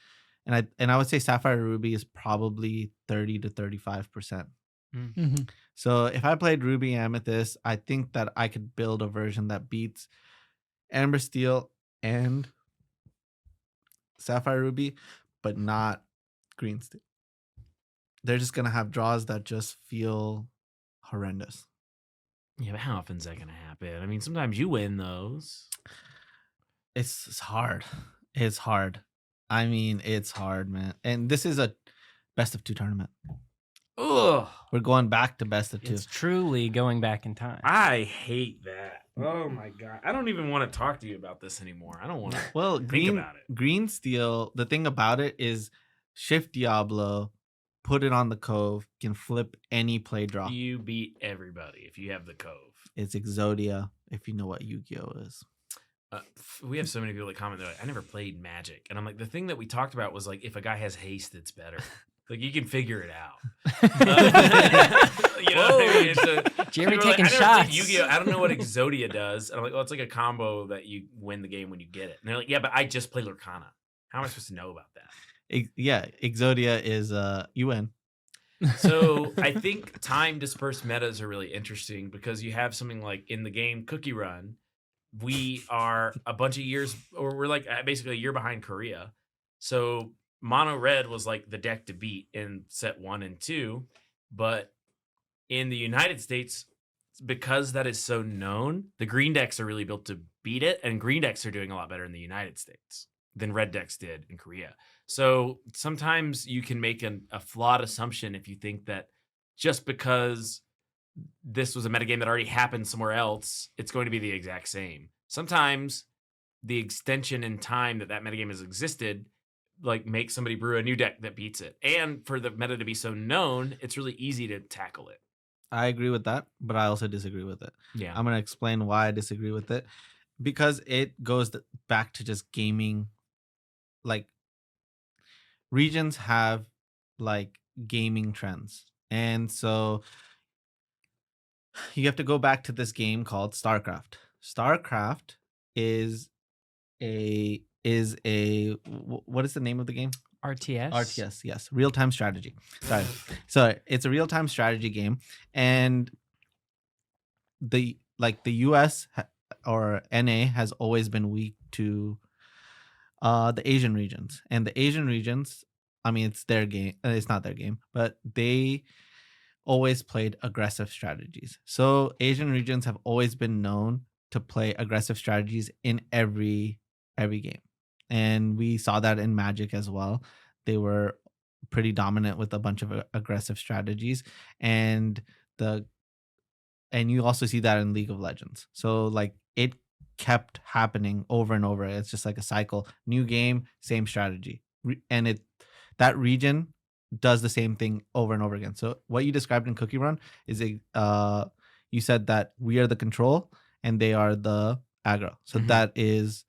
And I would say Sapphire Ruby is probably 30 to 35%.
Mm-hmm.
So if I played Ruby Amethyst, I think that I could build a version that beats Amber Steel and Sapphire Ruby, but not Green Steel. They're just gonna have draws that just feel horrendous.
Yeah, but how often is that going to happen? I mean, sometimes you win those.
It's hard. It's hard. I mean, it's hard, man. And this is a best of 2 tournament.
Ugh.
We're going back to best of 2.
It's truly going back in time.
I hate that. Oh my God. I don't even want to talk to you about this anymore. I don't want to
Well,
think about it.
Green Steel, the thing about it is shift Diablo, put it on the Cove, can flip any play draw.
You beat everybody if you have the Cove.
It's Exodia, if you know what Yu-Gi-Oh is.
We have so many people that comment, they're like, I never played Magic. And I'm like, the thing that we talked about was like, if a guy has haste, it's better. Like, you can figure it out. You know what I mean?
Jeremy
people are
taking
like, I never played
shots.
Yu-Gi-Oh! I don't know what Exodia does. And I'm like, well, it's like a combo that you win the game when you get it. And they're like, yeah, but I just play Lorcana. How am I supposed to know about that?
Yeah, Exodia is UN.
So I think time dispersed metas are really interesting because you have something like in the game Cookie Run, we are a bunch of years, or we're like basically a year behind Korea. So Mono Red was like the deck to beat in set 1 and 2, but in the United States, because that is so known, the green decks are really built to beat it, and green decks are doing a lot better in the United States than red decks did in Korea. So sometimes you can make a flawed assumption if you think that just because this was a metagame that already happened somewhere else, it's going to be the exact same. Sometimes the extension in time that metagame has existed like makes somebody brew a new deck that beats it. And for the meta to be so known, it's really easy to tackle it.
I agree with that, but I also disagree with it.
Yeah.
I'm going to explain why I disagree with it. Because it goes back to just gaming. Like, regions have like gaming trends. And so you have to go back to this game called StarCraft. StarCraft is what is the name of the game?
RTS.
RTS, yes, real-time strategy. Sorry. So it's a real-time strategy game, and the US or NA has always been weak to the Asian regions, and the Asian regions, I mean, it's their game. It's not their game, but they always played aggressive strategies. So Asian regions have always been known to play aggressive strategies in every game. And we saw that in Magic as well. They were pretty dominant with a bunch of aggressive strategies, and you also see that in League of Legends. So like it kept happening over and over. It's just like a cycle. New game, same strategy. And that region does the same thing over and over again. So what you described in Cookie Run is you said that we are the control and they are the aggro. So that is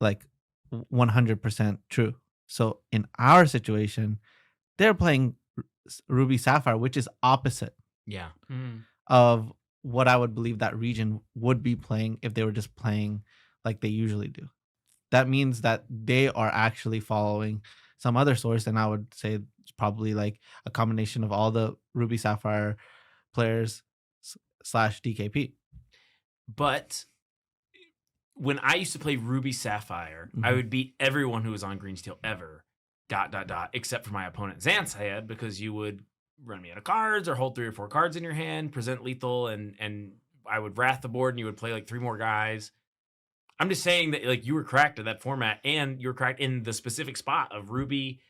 like 100% true. So in our situation, they're playing Ruby Sapphire, which is opposite
Yeah.
of what I would believe that region would be playing if they were just playing like they usually do. That means that they are actually following some other source, and I would say it's probably like a combination of all the Ruby Sapphire players slash DKP.
But when I used to play Ruby Sapphire, I would beat everyone who was on green steel ever. ... Except for my opponent Syed, because you would run me out of cards or hold 3 or 4 cards in your hand, present lethal, and I would wrath the board and you would play like 3 more guys. I'm just saying that like you were correct at that format, and you were correct in the specific spot of Ruby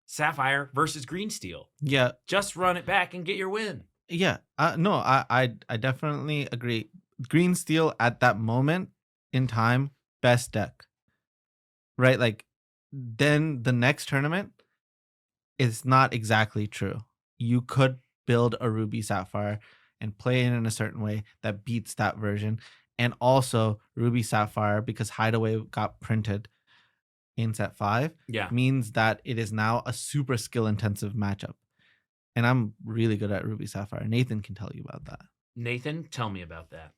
Sapphire versus green steel.
Yeah.
Just run it back and get your win.
Yeah. No, I definitely agree. Green steel at that moment in time, best deck. Right? Like then the next tournament is not exactly true. You could build a Ruby Sapphire and play it in a certain way that beats that version. And also Ruby Sapphire, because Hideaway got printed in set 5, means that it is now a super skill intensive matchup. And I'm really good at Ruby Sapphire. Nathan can tell you about that.
Nathan, tell me about that.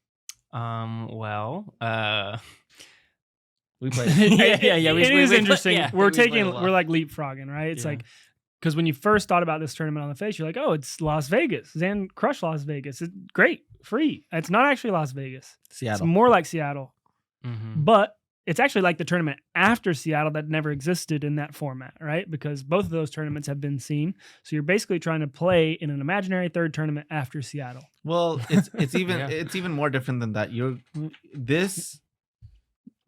We played.
It is interesting. We're like leapfrogging, right? It's like, because when you first thought about this tournament on the face, you're like, oh, it's Las Vegas. Zan crushed Las Vegas. It's great, free. It's not actually Las Vegas.
Seattle.
It's more like Seattle. But it's actually like the tournament after Seattle that never existed in that format, right? Because both of those tournaments have been seen. So you're basically trying to play in an imaginary third tournament after Seattle.
Well, it's even it's even more different than that.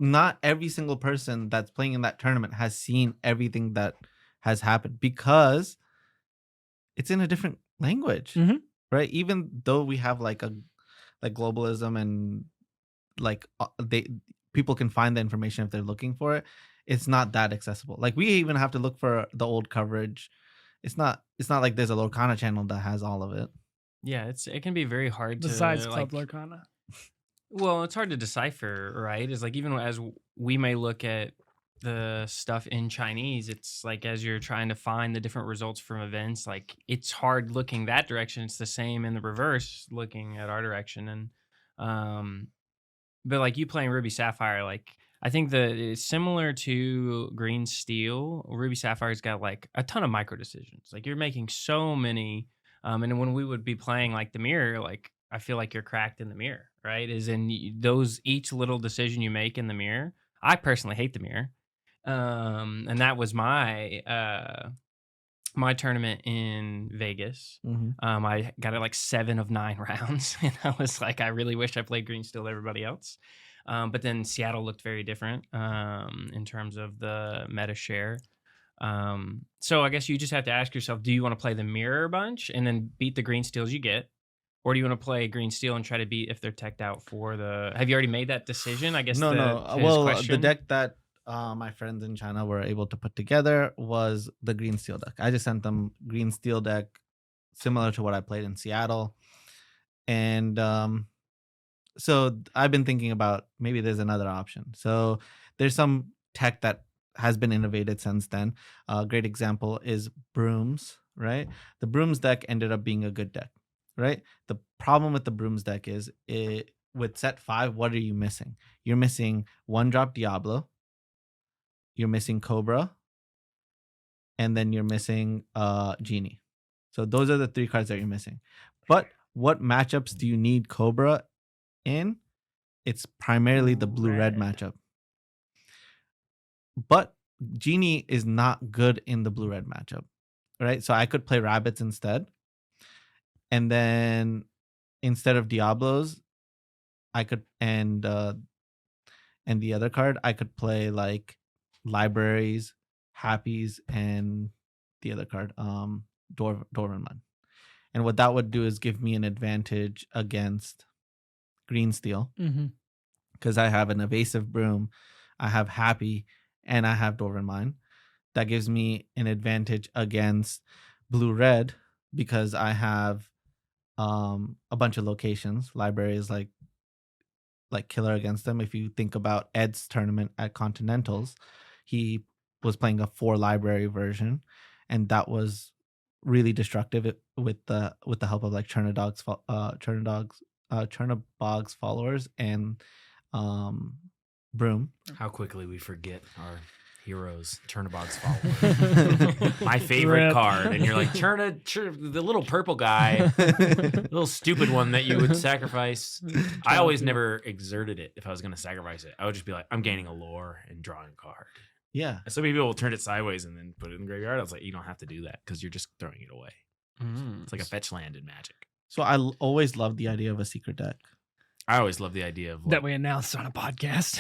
Not every single person that's playing in that tournament has seen everything that has happened, because it's in a different language, right? Even though we have like globalism and like people can find the information if they're looking for it, it's not that accessible. Like we even have to look for the old coverage. It's not like there's a Lorcana channel that has all of it.
Yeah, it can be very hard
besides
to
Club Lorcana.
Well, it's hard to decipher, right? It's like, even as we may look at the stuff in Chinese, it's like as you're trying to find the different results from events, like it's hard looking that direction. It's the same in the reverse, looking at our direction. And but like you playing Ruby Sapphire, like I think it's similar to green steel. Ruby Sapphire's got like a ton of micro decisions. Like you're making so many, and when we would be playing like the mirror, like I feel like you're cracked in the mirror, right? Is in each little decision you make in the mirror. I personally hate the mirror. And that was my my tournament in Vegas. I got it like 7 of 9 rounds, and I was like, I really wish I played green steel to everybody else. But then Seattle looked very different in terms of the meta share. So I guess you just have to ask yourself, do you want to play the mirror a bunch and then beat the green steels you get? Or do you want to play green steel and try to beat if they're teched out for the... Have you already made that decision? I guess
No. Well,
question?
the deck that my friends in China were able to put together was the green steel deck. I just sent them green steel deck similar to what I played in Seattle. And so I've been thinking about maybe there's another option. So there's some tech that has been innovated since then. A great example is Brooms, right? The Brooms deck ended up being a good deck, right? The problem with the Brooms deck is with set 5, what are you missing? You're missing 1-drop Diablo, you're missing Cobra, and then you're missing Genie. So those are the 3 cards that you're missing. But what matchups do you need Cobra in? It's primarily the blue-red matchup. But Genie is not good in the blue-red matchup, right? So I could play Rabbits instead. And then instead of Diablos, I could and the other card, I could play like Libraries, Happies, and the other card, Dorvanman. And what that would do is give me an advantage against green steel, because I have an evasive Broom, I have Happy, and I have Dorvanman. That gives me an advantage against blue red because I have a bunch of locations. Library is like killer against them. If you think about Ed's tournament at Continentals, he was playing a 4 library version, and that was really destructive with the help of like Chernabog's followers and Broom.
How quickly we forget our heroes, Chernabog's followers. My favorite
Rip.
card, and you're like the little purple guy, little stupid one that you would sacrifice. I always never exerted it if I was going to sacrifice it. I would just be like, I'm gaining a lore and drawing a card.
Yeah.
And so many people will turn it sideways and then put it in the graveyard. I was like, you don't have to do that because you're just throwing it away. It's like a fetch land in Magic.
So I always loved the idea of a secret deck.
I always love the idea of
that we announced on a podcast.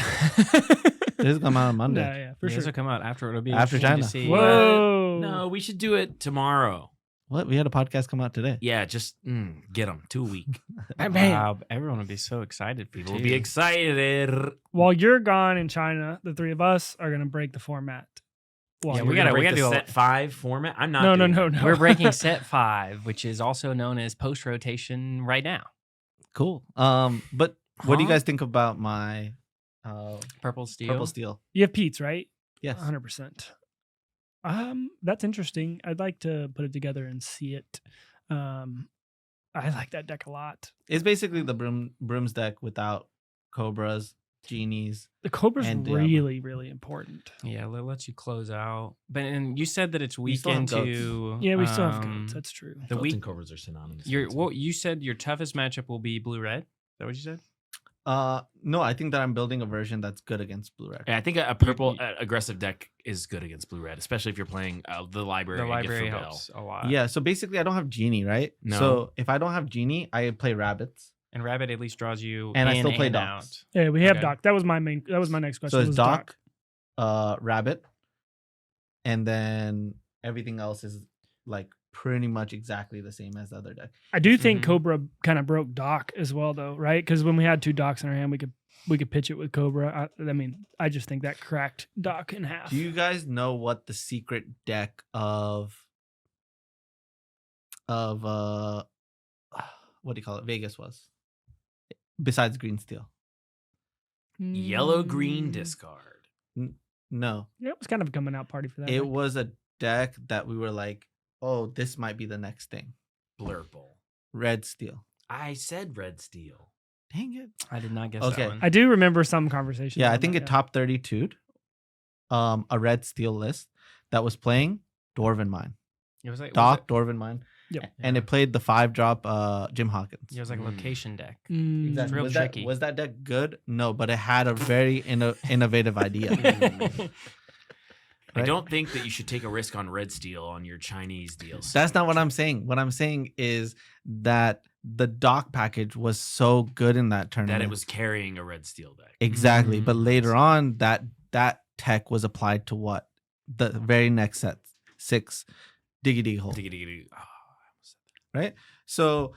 This is come out on Monday.
Yeah, for
This
sure.
will come out after. It'll be
After
interesting
China.
to see.
Whoa.
No, we should do it tomorrow.
What? We had a podcast come out today.
Yeah, just get them 2 week.
Man,
Wow, everyone would be so excited for
People
you.
will be excited.
while you're gone in China, the 3 of us are going to break the format. While
Yeah,
you're
we
gone.
gotta-
break the
do a-
set 5 format. I'm not.
No,
doing
no,
that.
no.
We're breaking set 5, which is also known as post rotation right now.
Cool. But what do you
Huh?
guys think about my
Purple steel.
purple steel?
You have Pete's, right?
Yes.
100%. That's interesting. I'd like to put it together and see it. I like that deck a lot.
It's basically the Brooms deck without Cobras, Genies.
The Cobra's
And Diablo.
really, really important.
Yeah, it lets you close out. But and you said that it's
We
weak
still have
into.
Yeah, we still have goats. That's true.
the
Goats
weak.
and cobras are synonymous.
You said your toughest matchup will be blue red. Is that what you said?
No, I think that I'm building a version that's good against blue red.
Yeah, I think a purple aggressive deck is good against blue red, especially if you're playing the library.
The
and Gift
library
for Bell.
helps a lot.
Yeah, so basically I don't have Genie, right?
No.
So if I don't have Genie, I play Rabbits.
And rabbit at least draws you.
And I
in
still play
and
dogs.
out.
Yeah, we have
Okay.
Doc. That was my next question.
So it's
was
Doc, Rabbit, and then everything else is like pretty much exactly the same as the other deck.
I do think
Mhm.
Cobra kind of broke Doc as well, though, right? Because when we had 2 Docs in our hand, we could pitch it with Cobra. I mean, I just think that cracked Doc in half.
Do you guys know what the secret deck of what do you call it? Vegas was? Besides green steel.
Yellow green
Mm,
discard.
No.
Yeah, it was kind of a coming out party for that.
It
deck.
was a deck that we were like, oh, this might be the next thing.
Blurple.
Red steel.
I said red steel.
Dang it.
I did not guess
Okay.
that one.
I do remember some conversations.
Yeah, I
on
think
that,
it top 32'd a red steel list that was playing Dwarven Mine.
It was like
Doc, Dwarven Mine.
Yep.
And it played the 5-drop Jim Hawkins.
It was like a location deck.
Mm,
Exactly.
real
was
tricky.
Was that deck good? No, but it had a very innovative idea.
I
Right?
don't think that you should take a risk on red steel on your Chinese deals.
That's not what I'm saying. What I'm saying is that the Doc package was so good in that tournament.
that it was carrying a red steel deck.
Exactly. But
Mm.
later on, that tech was applied to what? The very next set, 6 Diggy Hole.
Diggy, diggy, diggy. Oh, I almost said that.
Right? So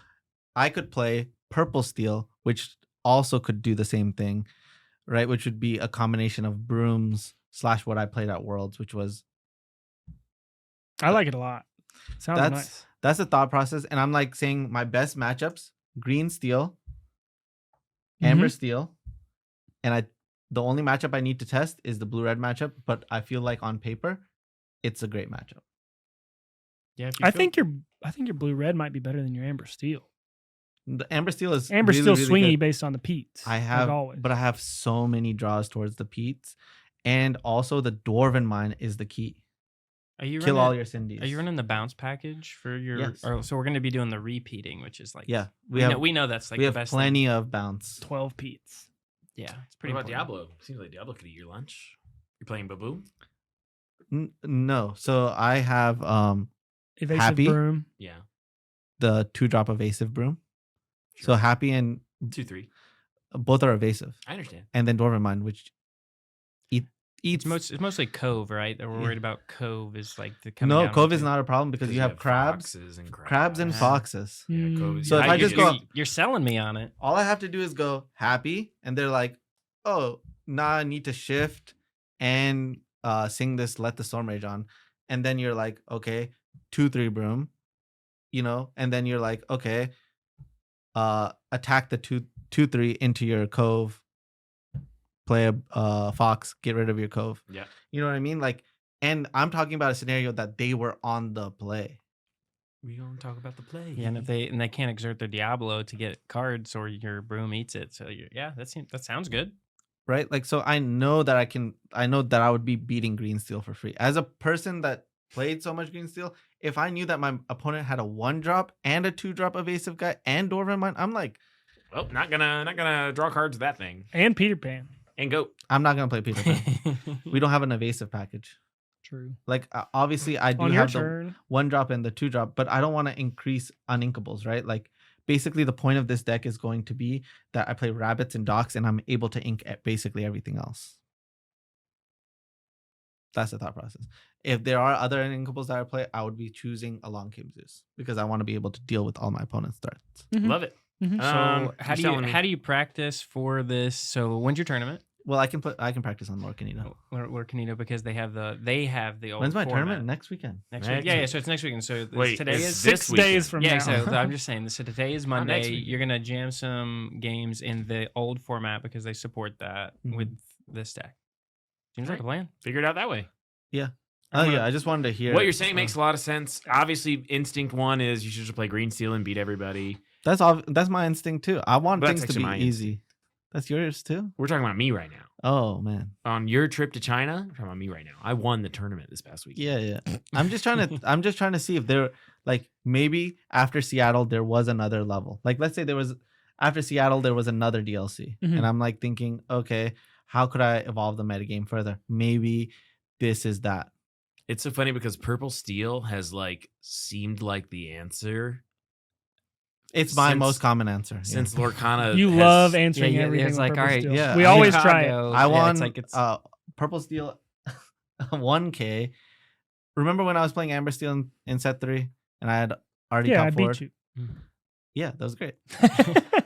I could play Purple Steel, which also could do the same thing, right? Which would be a combination of Brooms / what I played at Worlds, which was
I like it a lot. Sounds
That's-
nice.
that's the thought process. And I'm like saying my best matchups: Green Steel, Amber Steel, and the only matchup I need to test is the Blue Red matchup. But I feel like on paper, it's a great matchup.
Yeah, if you
I
feel-
think your blue red might be better than your amber steel.
The Amber Steel is
Amber's
really,
still
really
swingy
good.
based on the Pete's.
I
like
have,
always.
but I have so many draws towards the Pete's, and also the Dwarven Mine is the key.
Are you
Kill
running,
all your Cindy's.
Are you running the bounce package for your?
Yes.
So we're going to be doing the repeating, which is like
Yeah,
we know that's like
we
the
have
best
plenty of bounce.
12 Pete's.
Thing. Yeah, it's
What
pretty
about
important.
Diablo? Seems like Diablo could eat your lunch. You're playing Babu?
No, so I have
Evasive
Happy?
broom.
Yeah.
the 2-drop evasive broom. So Happy and
2-3.
both are evasive,
I understand.
and then Dwarven Mine, which eats.
It's mostly Cove, right? That we're
Yeah.
worried about Cove is like the coming
No,
down
Cove
to-
is not a problem because you have crabs,
foxes and
crabs and
Yeah.
foxes.
Yeah, Cove is-
So if
yeah,
I
you
just
do-
go-
You're selling me on it.
All I have to do is go Happy, and they're like, "Oh, nah, I need to shift and sing this Let the Storm Rage on," and then you're like, "Okay, 2-3 broom," and then you're like, "Okay, attack the 2/3 into your cove, play a fox, get rid of your cove.
Yeah.
You know what I mean? Like, and I'm talking about a scenario that they were on the play.
We gonna talk about the play.
Yeah, and if they can't exert their Diablo to get cards, or your broom eats it. So that sounds good.
Right? Like, so I know that I would be beating green steel for free. As a person that played so much green steel, if I knew that my opponent had a 1-drop and a 2-drop evasive guy and Dwarven Mine, I'm like,
well, not gonna draw cards with that thing.
And Peter Pan.
And go.
I'm not gonna play Peter Pan. We don't have an evasive package.
True.
Like, obviously I do
On your
have the
turn.
1-drop and the 2-drop, but I don't want to increase uninkables, right? Like, basically the point of this deck is going to be that I play rabbits and docks and I'm able to ink basically everything else. That's the thought process. If there are other uninkables that I play, I would be choosing a Long Came Zeus because I want to be able to deal with all my opponent's threats.
Mhm.
Love it.
Mhm.
So
you're
how do you practice for this? So when's your tournament?
Well, I can practice on Lorcana.
Lorcana, because they have the old.
When's my
format.
tournament? Next weekend.
Next
Next
week. Yeah,
week.
so it's next weekend. So
Wait,
today
is
is
this
6 days from
yeah.
now.
So I'm just saying. So today is
next
Monday.
week.
You're gonna jam some games in the old format because they support that
Mhm.
with this deck. Seems like a plan.
Figure it out that way.
Oh yeah, I just wanted to hear
What you're saying makes a lot of sense. Obviously, instinct one is you should just play green steel and beat everybody.
That's my instinct too. I want
But that's
things to be
actually my
easy. That's yours too.
We're talking about me right now.
Oh man.
On your trip to China, we're talking about me right now. I won the tournament this past week.
Yeah. I'm just trying to see if there, like, maybe after Seattle there was another level. Like, let's say after Seattle there was another DLC,
Mhm.
and I'm like thinking, okay, how could I evolve the metagame further? Maybe this is that.
It's so funny because purple steel has like seemed like the answer
It's my
Since-
most common answer. Yeah.
since Lorcana.
You
has-
love answering
Yeah,
everything.
it's
with
like,
Purple
all right,
Steel.
yeah,
We
I
always
mean,
try it.
I won
It's
Purple Steel 1K. Remember when I was playing Amber Steel in set 3 and I had already
Yeah,
top
I
forward?
beat you.
Yeah, that was great.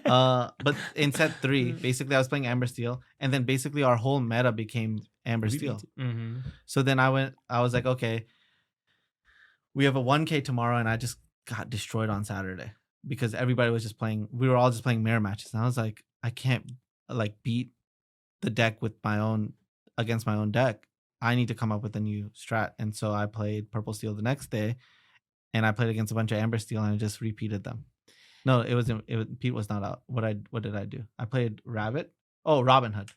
But in set 3, basically I was playing Amber Steel, and then basically our whole meta became Amber
We
Steel.
beat
Mhm.
So then I was like, okay, we have a 1K tomorrow, and I just got destroyed on Saturday because everybody was just playing. We were all just playing mirror matches, and I was like, I can't like beat the deck with against my own deck. I need to come up with a new strat, and so I played Purple Steel the next day, and I played against a bunch of Amber Steel, and I just repeated them. No, Pete was not out. What did I do? I played Rabbit. Oh, Robin Hood.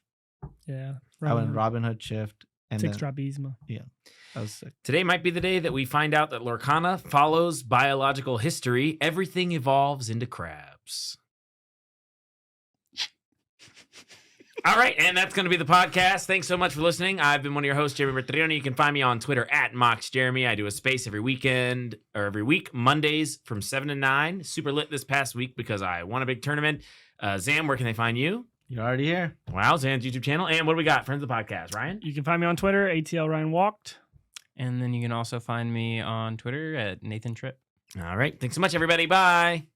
Yeah.
I went Robin Hood Shift and
6-drop Yzma.
that was sick.
Today might be the day that we find out that Lorcana follows biological history. Everything evolves into crabs. All right, and that's going to be the podcast. Thanks so much for listening. I've been one of your hosts, Jeremy Bertrioni. You can find me on Twitter at MoxJeremy. I do a space every week, Mondays from 7 to 9. Super lit this past week because I won a big tournament. Zam, where can they find you?
You're already here.
Wow, Zam's YouTube channel. And what do we got? Friends of the podcast, Ryan?
You can find me on Twitter, ATL Ryan Walked.
And then you can also find me on Twitter at Nathan Tripp.
All right, thanks so much, everybody. Bye.